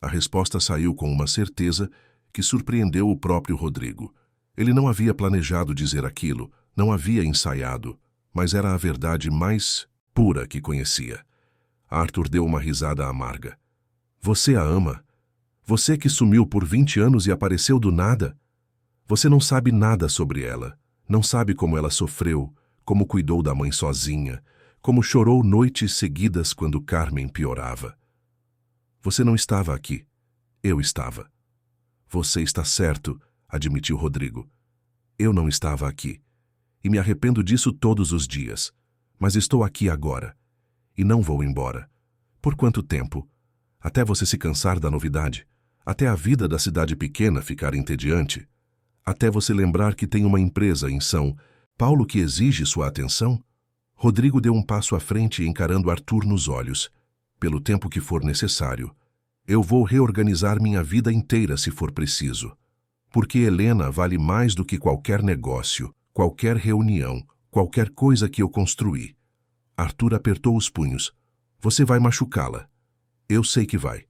A resposta saiu com uma certeza que surpreendeu o próprio Rodrigo. Ele não havia planejado dizer aquilo, não havia ensaiado, mas era a verdade mais pura que conhecia. Arthur deu uma risada amarga. Você a ama? Você que sumiu por 20 anos e apareceu do nada? Você não sabe nada sobre ela. Não sabe como ela sofreu, como cuidou da mãe sozinha, como chorou noites seguidas quando Carmen piorava. Você não estava aqui. Eu estava. Você está certo, admitiu Rodrigo. Eu não estava aqui. E me arrependo disso todos os dias. Mas estou aqui agora. E não vou embora. Por quanto tempo? Até você se cansar da novidade? Até a vida da cidade pequena ficar entediante? Até você lembrar que tem uma empresa em São Paulo que exige sua atenção? Rodrigo deu um passo à frente encarando Arthur nos olhos. Pelo tempo que for necessário. Eu vou reorganizar minha vida inteira se for preciso. Porque Helena vale mais do que qualquer negócio, qualquer reunião, qualquer coisa que eu construí. Arthur apertou os punhos. Você vai machucá-la. Eu sei que vai.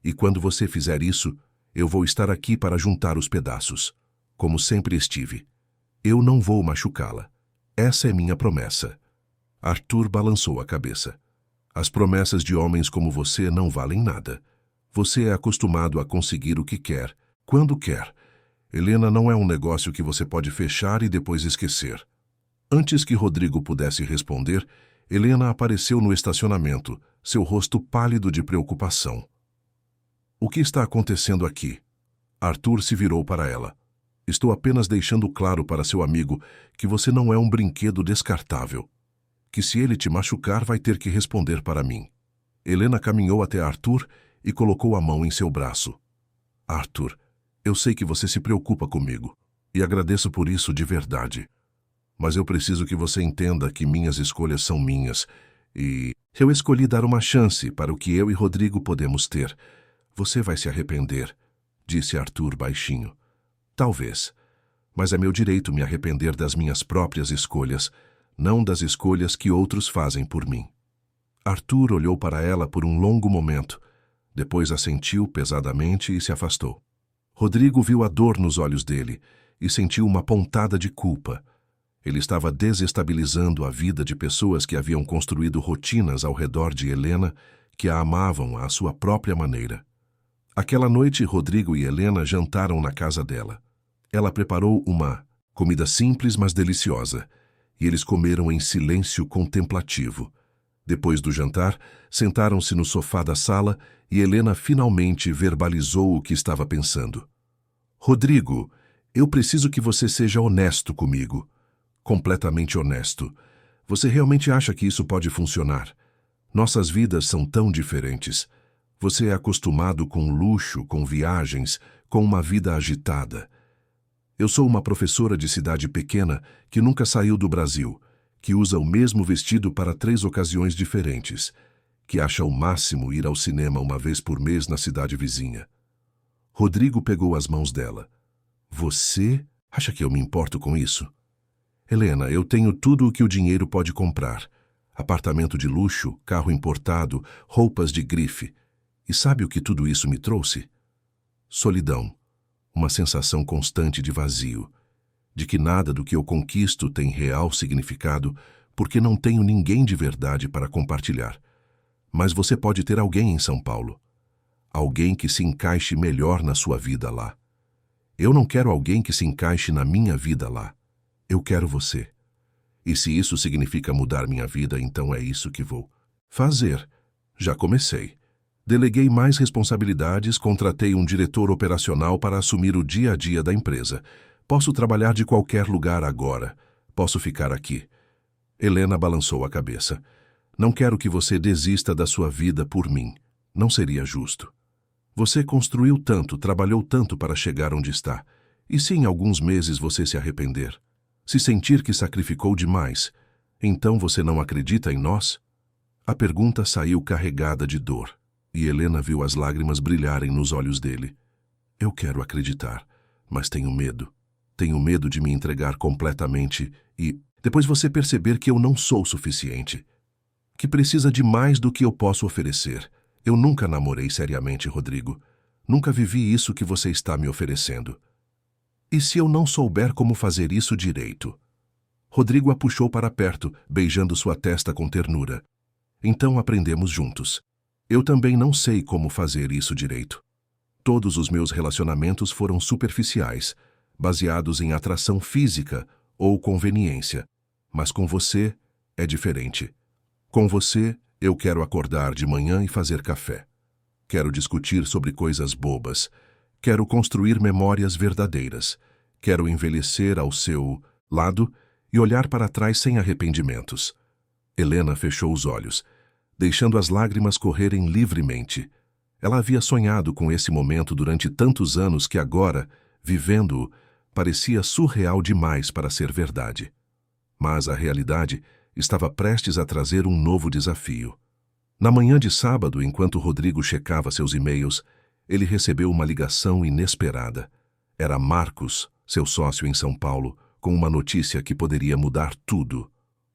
E quando você fizer isso, eu vou estar aqui para juntar os pedaços. Como sempre estive. Eu não vou machucá-la. Essa é minha promessa. Arthur balançou a cabeça. As promessas de homens como você não valem nada. Você é acostumado a conseguir o que quer, quando quer. Helena não é um negócio que você pode fechar e depois esquecer. Antes que Rodrigo pudesse responder, Helena apareceu no estacionamento, seu rosto pálido de preocupação. O que está acontecendo aqui? Arthur se virou para ela. Estou apenas deixando claro para seu amigo que você não é um brinquedo descartável. Que se ele te machucar, vai ter que responder para mim. Helena caminhou até Arthur e colocou a mão em seu braço. Arthur, eu sei que você se preocupa comigo, e agradeço por isso de verdade. Mas eu preciso que você entenda que minhas escolhas são minhas, e eu escolhi dar uma chance para o que eu e Rodrigo podemos ter. Você vai se arrepender, disse Arthur baixinho. Talvez, mas é meu direito me arrepender das minhas próprias escolhas, não das escolhas que outros fazem por mim. Arthur olhou para ela por um longo momento, depois assentiu pesadamente e se afastou. Rodrigo viu a dor nos olhos dele e sentiu uma pontada de culpa. Ele estava desestabilizando a vida de pessoas que haviam construído rotinas ao redor de Helena, que a amavam à sua própria maneira. Aquela noite, Rodrigo e Helena jantaram na casa dela. Ela preparou uma comida simples, mas deliciosa, e eles comeram em silêncio contemplativo. Depois do jantar, sentaram-se no sofá da sala e Helena finalmente verbalizou o que estava pensando. Rodrigo, eu preciso que você seja honesto comigo. Completamente honesto. Você realmente acha que isso pode funcionar? Nossas vidas são tão diferentes. Você é acostumado com luxo, com viagens, com uma vida agitada. Eu sou uma professora de cidade pequena que nunca saiu do Brasil, que usa o mesmo vestido para 3 ocasiões diferentes, que acha o máximo ir ao cinema uma vez por mês na cidade vizinha. Rodrigo pegou as mãos dela. Você acha que eu me importo com isso? Helena, eu tenho tudo o que o dinheiro pode comprar. Apartamento de luxo, carro importado, roupas de grife. E sabe o que tudo isso me trouxe? Solidão. Uma sensação constante de vazio, de que nada do que eu conquisto tem real significado, porque não tenho ninguém de verdade para compartilhar. Mas você pode ter alguém em São Paulo. Alguém que se encaixe melhor na sua vida lá. Eu não quero alguém que se encaixe na minha vida lá. Eu quero você. E se isso significa mudar minha vida, então é isso que vou fazer. Já comecei. Deleguei mais responsabilidades, contratei um diretor operacional para assumir o dia a dia da empresa. Posso trabalhar de qualquer lugar agora. Posso ficar aqui. Helena balançou a cabeça. Não quero que você desista da sua vida por mim. Não seria justo. Você construiu tanto, trabalhou tanto para chegar onde está. E se em alguns meses você se arrepender? Se sentir que sacrificou demais, então você não acredita em nós? A pergunta saiu carregada de dor. E Helena viu as lágrimas brilharem nos olhos dele. Eu quero acreditar, mas tenho medo. Tenho medo de me entregar completamente e depois você perceber que eu não sou suficiente. Que precisa de mais do que eu posso oferecer. Eu nunca namorei seriamente, Rodrigo. Nunca vivi isso que você está me oferecendo. E se eu não souber como fazer isso direito? Rodrigo a puxou para perto, beijando sua testa com ternura. Então aprendemos juntos. Eu também não sei como fazer isso direito. Todos os meus relacionamentos foram superficiais, baseados em atração física ou conveniência. Mas com você é diferente. Com você, eu quero acordar de manhã e fazer café. Quero discutir sobre coisas bobas. Quero construir memórias verdadeiras. Quero envelhecer ao seu lado e olhar para trás sem arrependimentos. Helena fechou os olhos, deixando as lágrimas correrem livremente. Ela havia sonhado com esse momento durante tantos anos que agora, vivendo-o, parecia surreal demais para ser verdade. Mas a realidade estava prestes a trazer um novo desafio. Na manhã de sábado, enquanto Rodrigo checava seus e-mails, ele recebeu uma ligação inesperada. Era Marcos, seu sócio em São Paulo, com uma notícia que poderia mudar tudo.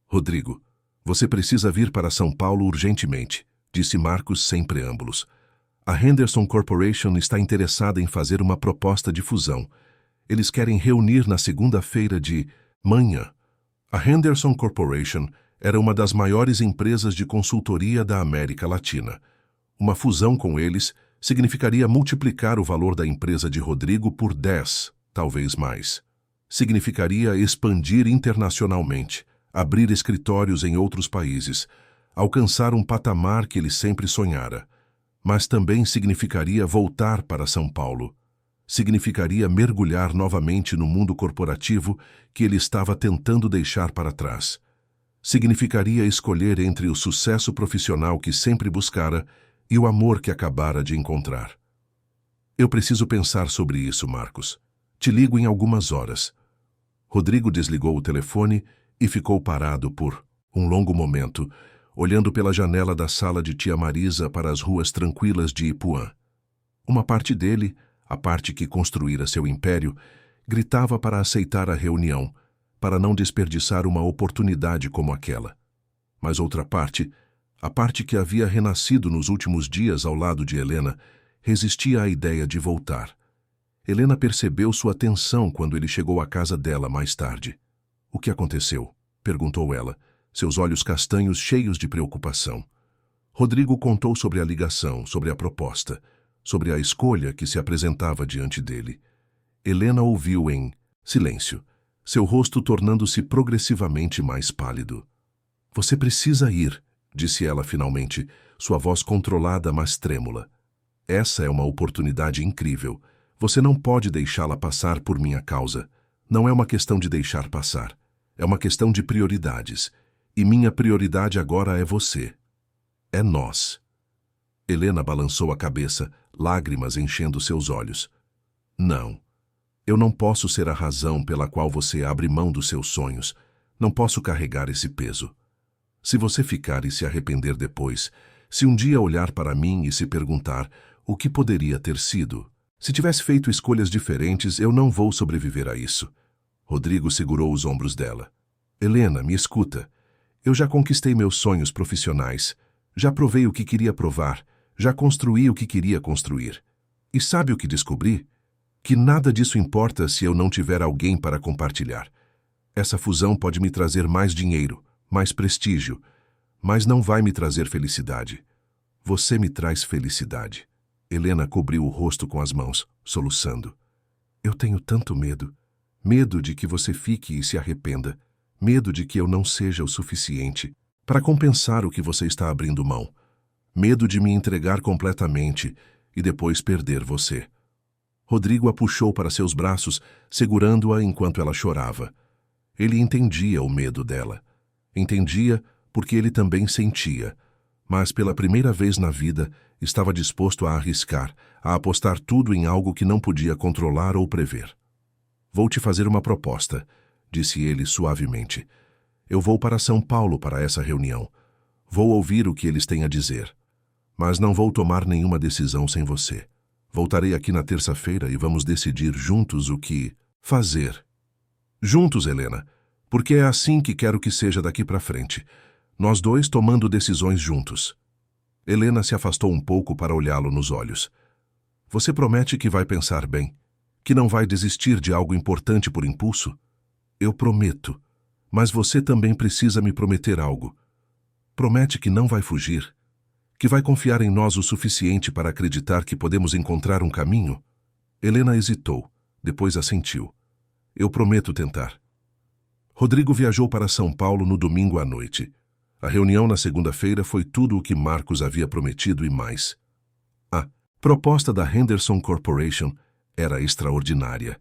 Rodrigo, você precisa vir para São Paulo urgentemente, disse Marcos sem preâmbulos. A Henderson Corporation está interessada em fazer uma proposta de fusão. Eles querem reunir na segunda-feira de manhã. A Henderson Corporation era uma das maiores empresas de consultoria da América Latina. Uma fusão com eles significaria multiplicar o valor da empresa de Rodrigo por 10. talvez mais. Significaria expandir internacionalmente, abrir escritórios em outros países, alcançar um patamar que ele sempre sonhara. Mas também significaria voltar para São Paulo. Significaria mergulhar novamente no mundo corporativo que ele estava tentando deixar para trás. Significaria escolher entre o sucesso profissional que sempre buscara e o amor que acabara de encontrar. Eu preciso pensar sobre isso, Marcos. Te ligo em algumas horas. Rodrigo desligou o telefone e ficou parado por um longo momento, olhando pela janela da sala de tia Marisa para as ruas tranquilas de Ipuã. Uma parte dele, a parte que construíra seu império, gritava para aceitar a reunião, para não desperdiçar uma oportunidade como aquela. Mas outra parte, a parte que havia renascido nos últimos dias ao lado de Helena, resistia à ideia de voltar. Helena percebeu sua tensão quando ele chegou à casa dela mais tarde. "O que aconteceu?" perguntou ela, seus olhos castanhos cheios de preocupação. Rodrigo contou sobre a ligação, sobre a proposta, sobre a escolha que se apresentava diante dele. Helena ouviu em silêncio, seu rosto tornando-se progressivamente mais pálido. "Você precisa ir", disse ela finalmente, sua voz controlada mas trêmula. "Essa é uma oportunidade incrível. Você não pode deixá-la passar por minha causa. Não é uma questão de deixar passar. É uma questão de prioridades. E minha prioridade agora é você. É nós." Helena balançou a cabeça, lágrimas enchendo seus olhos. "Não. Eu não posso ser a razão pela qual você abre mão dos seus sonhos. Não posso carregar esse peso. Se você ficar e se arrepender depois, se um dia olhar para mim e se perguntar o que poderia ter sido, se tivesse feito escolhas diferentes, eu não vou sobreviver a isso." Rodrigo segurou os ombros dela. "Helena, me escuta. Eu já conquistei meus sonhos profissionais. Já provei o que queria provar. Já construí o que queria construir. E sabe o que descobri? Que nada disso importa se eu não tiver alguém para compartilhar. Essa fusão pode me trazer mais dinheiro, mais prestígio, mas não vai me trazer felicidade. Você me traz felicidade." Helena cobriu o rosto com as mãos, soluçando. "Eu tenho tanto medo. Medo de que você fique e se arrependa. Medo de que eu não seja o suficiente para compensar o que você está abrindo mão. Medo de me entregar completamente e depois perder você." Rodrigo a puxou para seus braços, segurando-a enquanto ela chorava. Ele entendia o medo dela. Entendia porque ele também sentia, mas pela primeira vez na vida estava disposto a arriscar, a apostar tudo em algo que não podia controlar ou prever. "Vou te fazer uma proposta", disse ele suavemente. "Eu vou para São Paulo para essa reunião. Vou ouvir o que eles têm a dizer. Mas não vou tomar nenhuma decisão sem você. Voltarei aqui na terça-feira e vamos decidir juntos o que fazer. Juntos, Helena, porque é assim que quero que seja daqui para frente. Nós dois tomando decisões juntos." Helena se afastou um pouco para olhá-lo nos olhos. "Você promete que vai pensar bem? Que não vai desistir de algo importante por impulso?" "Eu prometo, mas você também precisa me prometer algo. Promete que não vai fugir? Que vai confiar em nós o suficiente para acreditar que podemos encontrar um caminho?" Helena hesitou, depois assentiu. "Eu prometo tentar." Rodrigo viajou para São Paulo no domingo à noite. A reunião na segunda-feira foi tudo o que Marcos havia prometido e mais. A proposta da Henderson Corporation era extraordinária.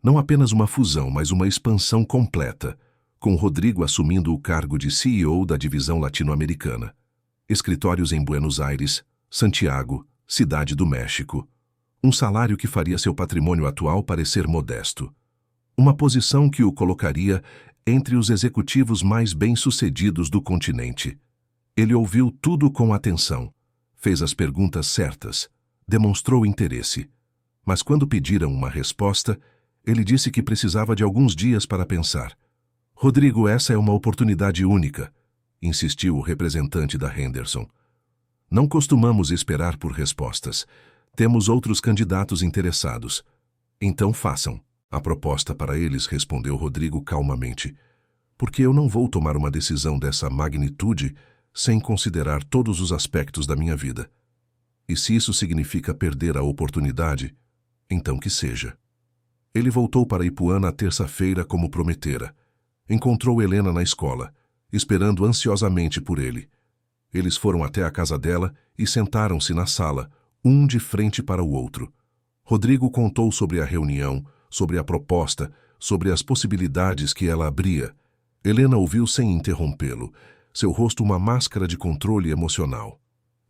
Não apenas uma fusão, mas uma expansão completa, com Rodrigo assumindo o cargo de CEO da divisão latino-americana. Escritórios em Buenos Aires, Santiago, Cidade do México. Um salário que faria seu patrimônio atual parecer modesto. Uma posição que o colocaria entre os executivos mais bem-sucedidos do continente. Ele ouviu tudo com atenção, fez as perguntas certas, demonstrou interesse. Mas quando pediram uma resposta, ele disse que precisava de alguns dias para pensar. "Rodrigo, essa é uma oportunidade única", insistiu o representante da Henderson. "Não costumamos esperar por respostas. Temos outros candidatos interessados. Então façam a proposta para eles", respondeu Rodrigo calmamente. "Porque eu não vou tomar uma decisão dessa magnitude sem considerar todos os aspectos da minha vida. E se isso significa perder a oportunidade, então que seja." Ele voltou para Ipuã na terça-feira como prometera. Encontrou Helena na escola, esperando ansiosamente por ele. Eles foram até a casa dela e sentaram-se na sala, um de frente para o outro. Rodrigo contou sobre a reunião, sobre a proposta, sobre as possibilidades que ela abria. Helena ouviu sem interrompê-lo, seu rosto uma máscara de controle emocional.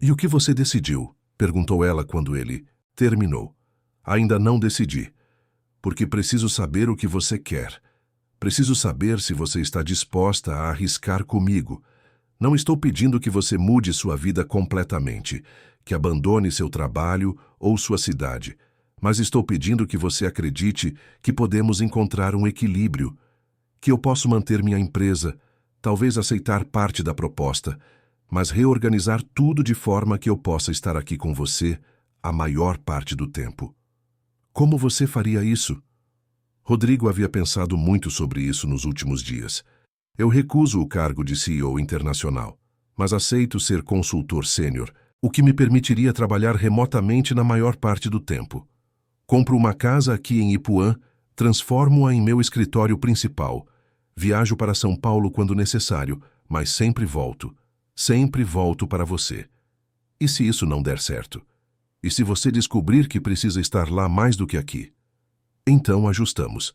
"E o que você decidiu?" perguntou ela quando ele terminou. "Ainda não decidi, porque preciso saber o que você quer. Preciso saber se você está disposta a arriscar comigo. Não estou pedindo que você mude sua vida completamente, que abandone seu trabalho ou sua cidade, mas estou pedindo que você acredite que podemos encontrar um equilíbrio, que eu posso manter minha empresa, talvez aceitar parte da proposta, mas reorganizar tudo de forma que eu possa estar aqui com você a maior parte do tempo." "Como você faria isso?" Rodrigo havia pensado muito sobre isso nos últimos dias. "Eu recuso o cargo de CEO internacional, mas aceito ser consultor sênior, o que me permitiria trabalhar remotamente na maior parte do tempo. Compro uma casa aqui em Ipuã, transformo-a em meu escritório principal. Viajo para São Paulo quando necessário, mas sempre volto para você. E se isso não der certo? E se você descobrir que precisa estar lá mais do que aqui? Então ajustamos.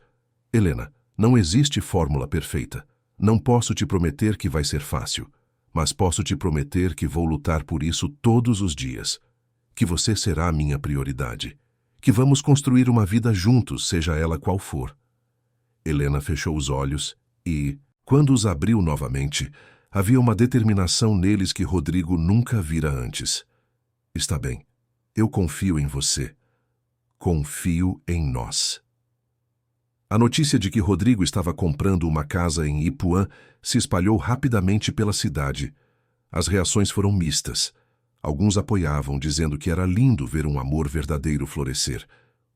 Helena, não existe fórmula perfeita. Não posso te prometer que vai ser fácil, mas posso te prometer que vou lutar por isso todos os dias. Que você será a minha prioridade. Que vamos construir uma vida juntos, seja ela qual for." Helena fechou os olhos e, quando os abriu novamente, havia uma determinação neles que Rodrigo nunca vira antes. "Está bem. Eu confio em você. Confio em nós." A notícia de que Rodrigo estava comprando uma casa em Ipuã se espalhou rapidamente pela cidade. As reações foram mistas. Alguns apoiavam, dizendo que era lindo ver um amor verdadeiro florescer.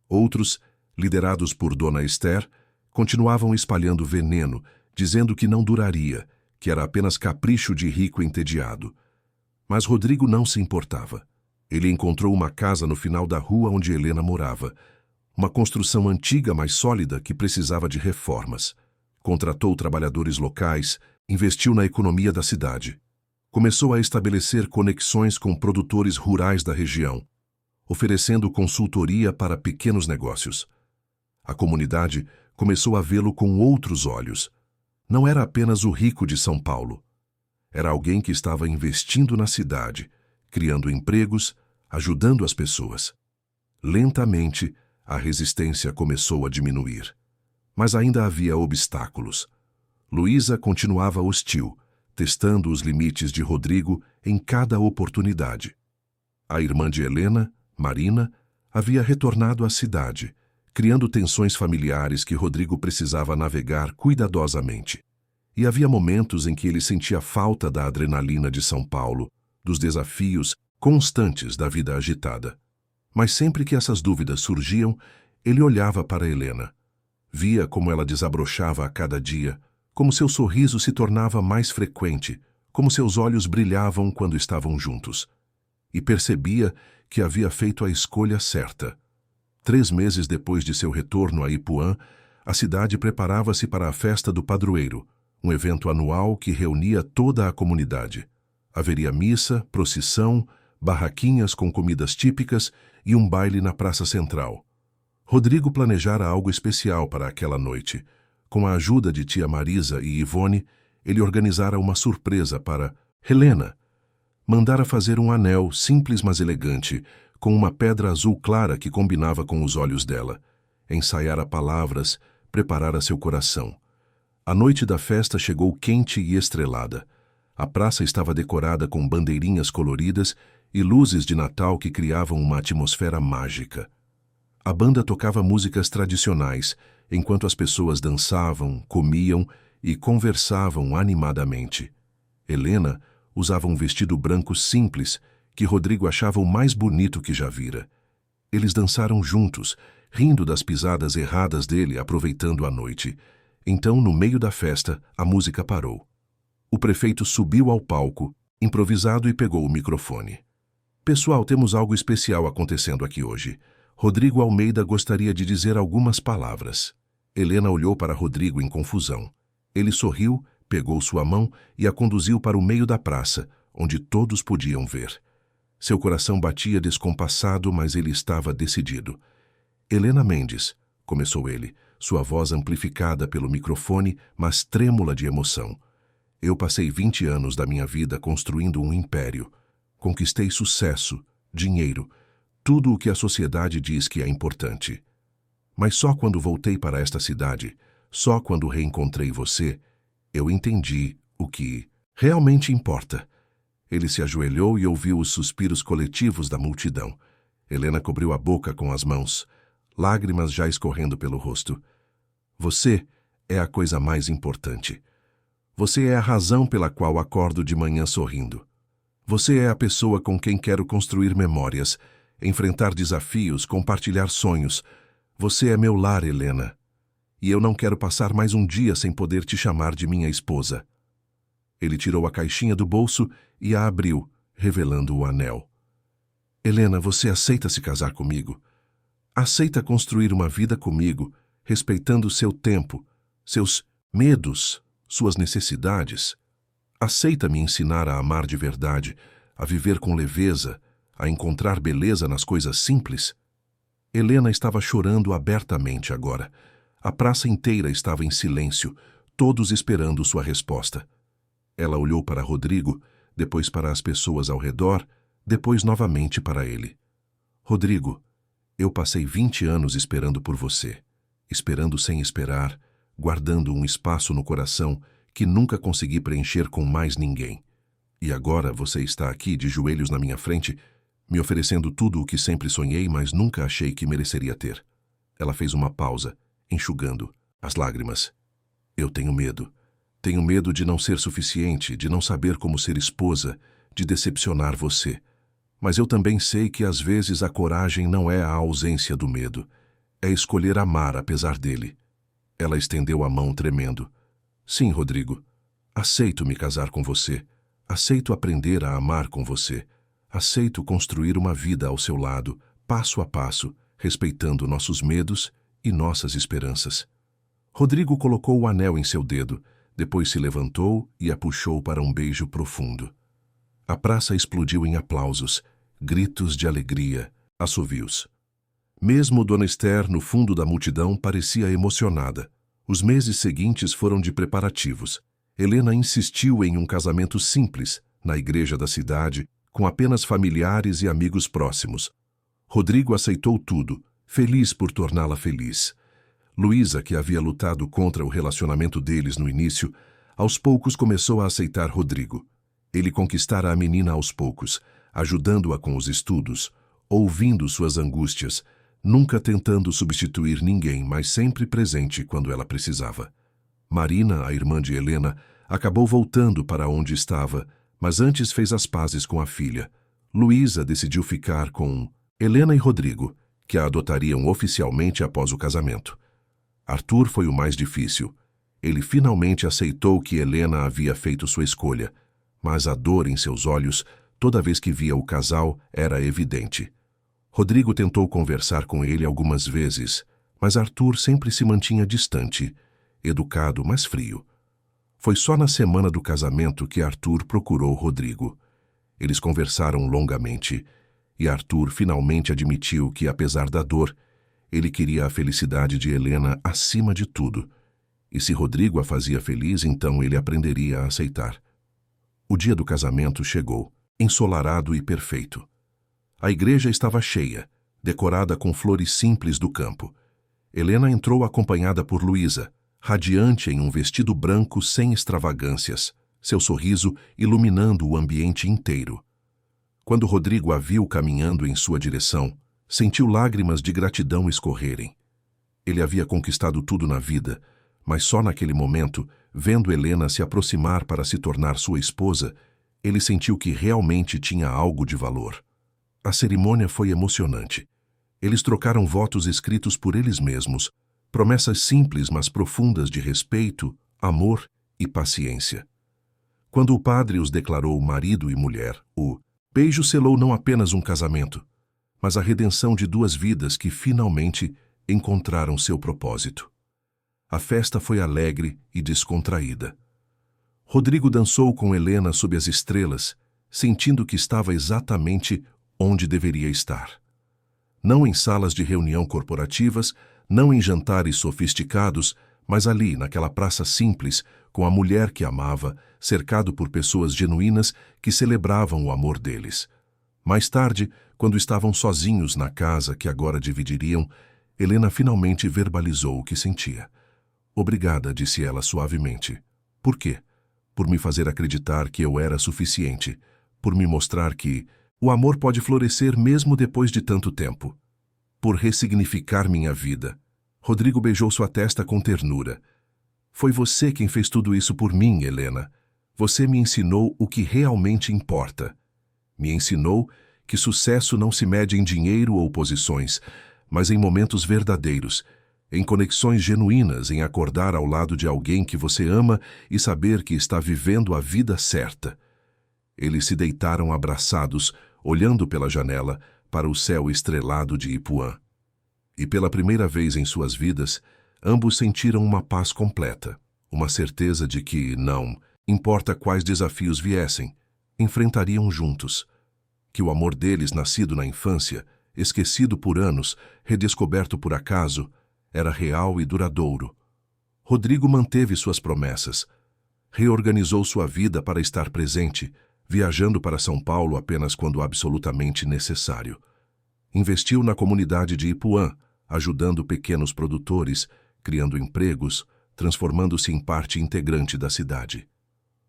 Outros, liderados por Dona Esther, continuavam espalhando veneno, dizendo que não duraria, que era apenas capricho de rico entediado. Mas Rodrigo não se importava. Ele encontrou uma casa no final da rua onde Helena morava. Uma construção antiga, mas sólida, que precisava de reformas. Contratou trabalhadores locais, investiu na economia da cidade. Começou a estabelecer conexões com produtores rurais da região, oferecendo consultoria para pequenos negócios. A comunidade começou a vê-lo com outros olhos. Não era apenas o rico de São Paulo. Era alguém que estava investindo na cidade, criando empregos, ajudando as pessoas. Lentamente, a resistência começou a diminuir. Mas ainda havia obstáculos. Luísa continuava hostil, testando os limites de Rodrigo em cada oportunidade. A irmã de Helena, Marina, havia retornado à cidade, criando tensões familiares que Rodrigo precisava navegar cuidadosamente. E havia momentos em que ele sentia falta da adrenalina de São Paulo, dos desafios constantes da vida agitada. Mas sempre que essas dúvidas surgiam, ele olhava para Helena. Via como ela desabrochava a cada dia, como seu sorriso se tornava mais frequente, como seus olhos brilhavam quando estavam juntos. E percebia que havia feito a escolha certa. 3 meses depois de seu retorno a Ipuã, a cidade preparava-se para a Festa do Padroeiro, um evento anual que reunia toda a comunidade. Haveria missa, procissão, barraquinhas com comidas típicas e um baile na Praça Central. Rodrigo planejara algo especial para aquela noite. Com a ajuda de tia Marisa e Ivone, ele organizara uma surpresa para Helena. Mandara fazer um anel simples mas elegante, com uma pedra azul clara que combinava com os olhos dela. Ensaiara palavras, preparara seu coração. A noite da festa chegou quente e estrelada. A praça estava decorada com bandeirinhas coloridas e luzes de Natal que criavam uma atmosfera mágica. A banda tocava músicas tradicionais, enquanto as pessoas dançavam, comiam e conversavam animadamente. Helena usava um vestido branco simples, que Rodrigo achava o mais bonito que já vira. Eles dançaram juntos, rindo das pisadas erradas dele, aproveitando a noite. Então, no meio da festa, a música parou. O prefeito subiu ao palco, improvisado, e pegou o microfone. "Pessoal, temos algo especial acontecendo aqui hoje. Rodrigo Almeida gostaria de dizer algumas palavras. Helena olhou para Rodrigo em confusão. Ele sorriu, pegou sua mão e a conduziu para o meio da praça, onde todos podiam ver. Seu coração batia descompassado, mas ele estava decidido. Helena Mendes, começou ele, sua voz amplificada pelo microfone, mas trêmula de emoção. Eu passei 20 anos da minha vida construindo um império. Conquistei sucesso, dinheiro, tudo o que a sociedade diz que é importante. Mas só quando voltei para esta cidade, só quando reencontrei você, eu entendi o que realmente importa. Ele se ajoelhou e ouviu os suspiros coletivos da multidão. Helena cobriu a boca com as mãos, lágrimas já escorrendo pelo rosto. Você é a coisa mais importante. Você é a razão pela qual acordo de manhã sorrindo. Você é a pessoa com quem quero construir memórias, enfrentar desafios, compartilhar sonhos. Você é meu lar, Helena. E eu não quero passar mais um dia sem poder te chamar de minha esposa. Ele tirou a caixinha do bolso e a abriu, revelando o anel. Helena, você aceita se casar comigo? Aceita construir uma vida comigo, respeitando seu tempo, seus medos, suas necessidades? Aceita me ensinar a amar de verdade, a viver com leveza, a encontrar beleza nas coisas simples? Helena estava chorando abertamente agora. A praça inteira estava em silêncio, todos esperando sua resposta. Ela olhou para Rodrigo, depois para as pessoas ao redor, depois novamente para ele. Rodrigo, eu passei 20 anos esperando por você, esperando sem esperar, guardando um espaço no coração que nunca consegui preencher com mais ninguém. E agora você está aqui de joelhos na minha frente, me oferecendo tudo o que sempre sonhei, mas nunca achei que mereceria ter. Ela fez uma pausa, enxugando as lágrimas. Eu tenho medo. Tenho medo de não ser suficiente, de não saber como ser esposa, de decepcionar você. Mas eu também sei que às vezes a coragem não é a ausência do medo. É escolher amar apesar dele. Ela estendeu a mão tremendo. Sim, Rodrigo. Aceito me casar com você. Aceito aprender a amar com você. Aceito construir uma vida ao seu lado, passo a passo, respeitando nossos medos e nossas esperanças. Rodrigo colocou o anel em seu dedo, depois se levantou e a puxou para um beijo profundo. A praça explodiu em aplausos, gritos de alegria, assovios. Mesmo Dona Esther, no fundo da multidão, parecia emocionada. Os meses seguintes foram de preparativos. Helena insistiu em um casamento simples, na igreja da cidade, com apenas familiares e amigos próximos. Rodrigo aceitou tudo, feliz por torná-la feliz. Luísa, que havia lutado contra o relacionamento deles no início, aos poucos começou a aceitar Rodrigo. Ele conquistara a menina aos poucos, ajudando-a com os estudos, ouvindo suas angústias, nunca tentando substituir ninguém, mas sempre presente quando ela precisava. Marina, a irmã de Helena, acabou voltando para onde estava, mas antes fez as pazes com a filha. Luísa decidiu ficar com Helena e Rodrigo, que a adotariam oficialmente após o casamento. Arthur foi o mais difícil. Ele finalmente aceitou que Helena havia feito sua escolha, mas a dor em seus olhos, toda vez que via o casal, era evidente. Rodrigo tentou conversar com ele algumas vezes, mas Arthur sempre se mantinha distante, educado, mas frio. Foi só na semana do casamento que Arthur procurou Rodrigo. Eles conversaram longamente, e Arthur finalmente admitiu que, apesar da dor, ele queria a felicidade de Helena acima de tudo. E se Rodrigo a fazia feliz, então ele aprenderia a aceitar. O dia do casamento chegou, ensolarado e perfeito. A igreja estava cheia, decorada com flores simples do campo. Helena entrou acompanhada por Luísa, radiante em um vestido branco sem extravagâncias, seu sorriso iluminando o ambiente inteiro. Quando Rodrigo a viu caminhando em sua direção, sentiu lágrimas de gratidão escorrerem. Ele havia conquistado tudo na vida, mas só naquele momento, vendo Helena se aproximar para se tornar sua esposa, ele sentiu que realmente tinha algo de valor. A cerimônia foi emocionante. Eles trocaram votos escritos por eles mesmos, promessas simples mas profundas de respeito, amor e paciência. Quando o padre os declarou marido e mulher, o beijo selou não apenas um casamento, mas a redenção de duas vidas que finalmente encontraram seu propósito. A festa foi alegre e descontraída. Rodrigo dançou com Helena sob as estrelas, sentindo que estava exatamente onde deveria estar. Não em salas de reunião corporativas, não em jantares sofisticados, mas ali, naquela praça simples, com a mulher que amava, cercado por pessoas genuínas que celebravam o amor deles. Mais tarde, quando estavam sozinhos na casa que agora dividiriam, Helena finalmente verbalizou o que sentia. "Obrigada", disse ela suavemente. "Por quê?" "Por me fazer acreditar que eu era suficiente, por me mostrar que o amor pode florescer mesmo depois de tanto tempo. Por ressignificar minha vida." Rodrigo beijou sua testa com ternura. "Foi você quem fez tudo isso por mim, Helena. Você me ensinou o que realmente importa. Me ensinou que sucesso não se mede em dinheiro ou posições, mas em momentos verdadeiros, em conexões genuínas, em acordar ao lado de alguém que você ama e saber que está vivendo a vida certa." Eles se deitaram abraçados, olhando pela janela para o céu estrelado de Ipuã. E pela primeira vez em suas vidas, ambos sentiram uma paz completa, uma certeza de que, não importa quais desafios viessem, enfrentariam juntos. Que o amor deles, nascido na infância, esquecido por anos, redescoberto por acaso, era real e duradouro. Rodrigo manteve suas promessas. Reorganizou sua vida para estar presente, viajando para São Paulo apenas quando absolutamente necessário. Investiu na comunidade de Ipuã, ajudando pequenos produtores, criando empregos, transformando-se em parte integrante da cidade.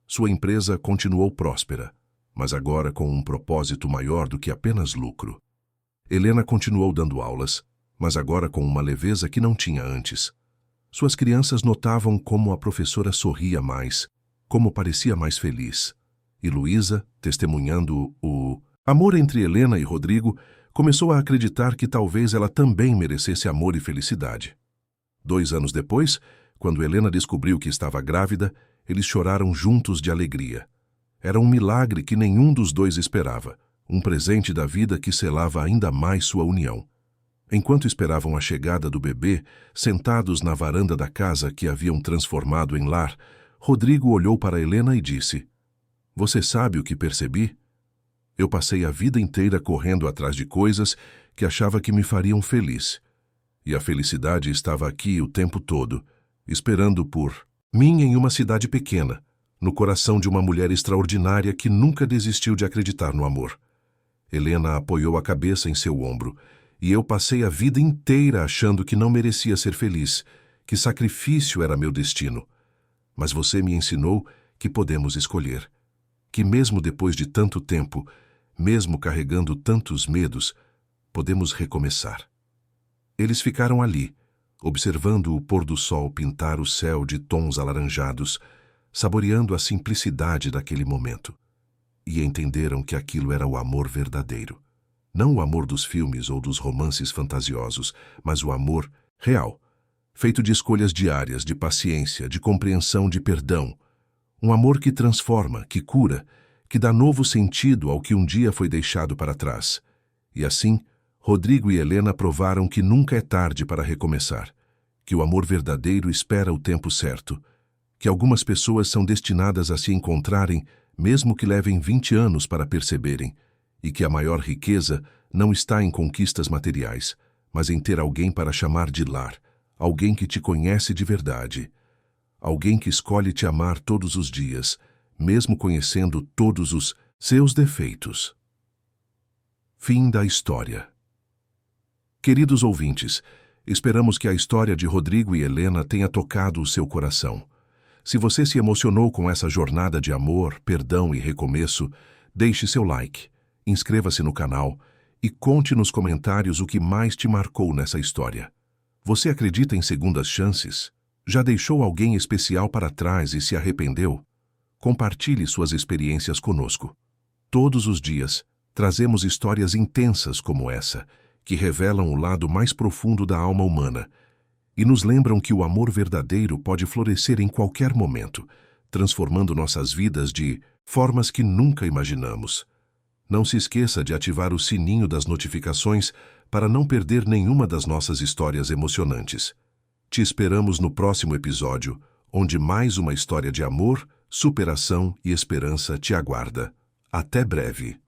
Sua empresa continuou próspera, mas agora com um propósito maior do que apenas lucro. Helena continuou dando aulas, mas agora com uma leveza que não tinha antes. Suas crianças notavam como a professora sorria mais, como parecia mais feliz. E Luísa, testemunhando o amor entre Helena e Rodrigo, começou a acreditar que talvez ela também merecesse amor e felicidade. 2 anos depois, quando Helena descobriu que estava grávida, eles choraram juntos de alegria. Era um milagre que nenhum dos dois esperava, um presente da vida que selava ainda mais sua união. Enquanto esperavam a chegada do bebê, sentados na varanda da casa que haviam transformado em lar, Rodrigo olhou para Helena e disse: "Você sabe o que percebi? Eu passei a vida inteira correndo atrás de coisas que achava que me fariam feliz. E a felicidade estava aqui o tempo todo, esperando por mim em uma cidade pequena, no coração de uma mulher extraordinária que nunca desistiu de acreditar no amor." Helena apoiou a cabeça em seu ombro, e eu passei a vida inteira achando que não merecia ser feliz, que sacrifício era meu destino. Mas você me ensinou que podemos escolher, que mesmo depois de tanto tempo, mesmo carregando tantos medos, podemos recomeçar. Eles ficaram ali, observando o pôr do sol pintar o céu de tons alaranjados, saboreando a simplicidade daquele momento. E entenderam que aquilo era o amor verdadeiro. Não o amor dos filmes ou dos romances fantasiosos, mas o amor real, feito de escolhas diárias, de paciência, de compreensão, de perdão. Um amor que transforma, que cura, que dá novo sentido ao que um dia foi deixado para trás. E assim, Rodrigo e Helena provaram que nunca é tarde para recomeçar, que o amor verdadeiro espera o tempo certo, que algumas pessoas são destinadas a se encontrarem, mesmo que levem 20 anos para perceberem, e que a maior riqueza não está em conquistas materiais, mas em ter alguém para chamar de lar, alguém que te conhece de verdade, alguém que escolhe te amar todos os dias, mesmo conhecendo todos os seus defeitos. Fim da história. Queridos ouvintes, esperamos que a história de Rodrigo e Helena tenha tocado o seu coração. Se você se emocionou com essa jornada de amor, perdão e recomeço, deixe seu like, inscreva-se no canal e conte nos comentários o que mais te marcou nessa história. Você acredita em segundas chances? Já deixou alguém especial para trás e se arrependeu? Compartilhe suas experiências conosco. Todos os dias, trazemos histórias intensas como essa, que revelam o lado mais profundo da alma humana e nos lembram que o amor verdadeiro pode florescer em qualquer momento, transformando nossas vidas de formas que nunca imaginamos. Não se esqueça de ativar o sininho das notificações para não perder nenhuma das nossas histórias emocionantes. Te esperamos no próximo episódio, onde mais uma história de amor, superação e esperança te aguarda. Até breve!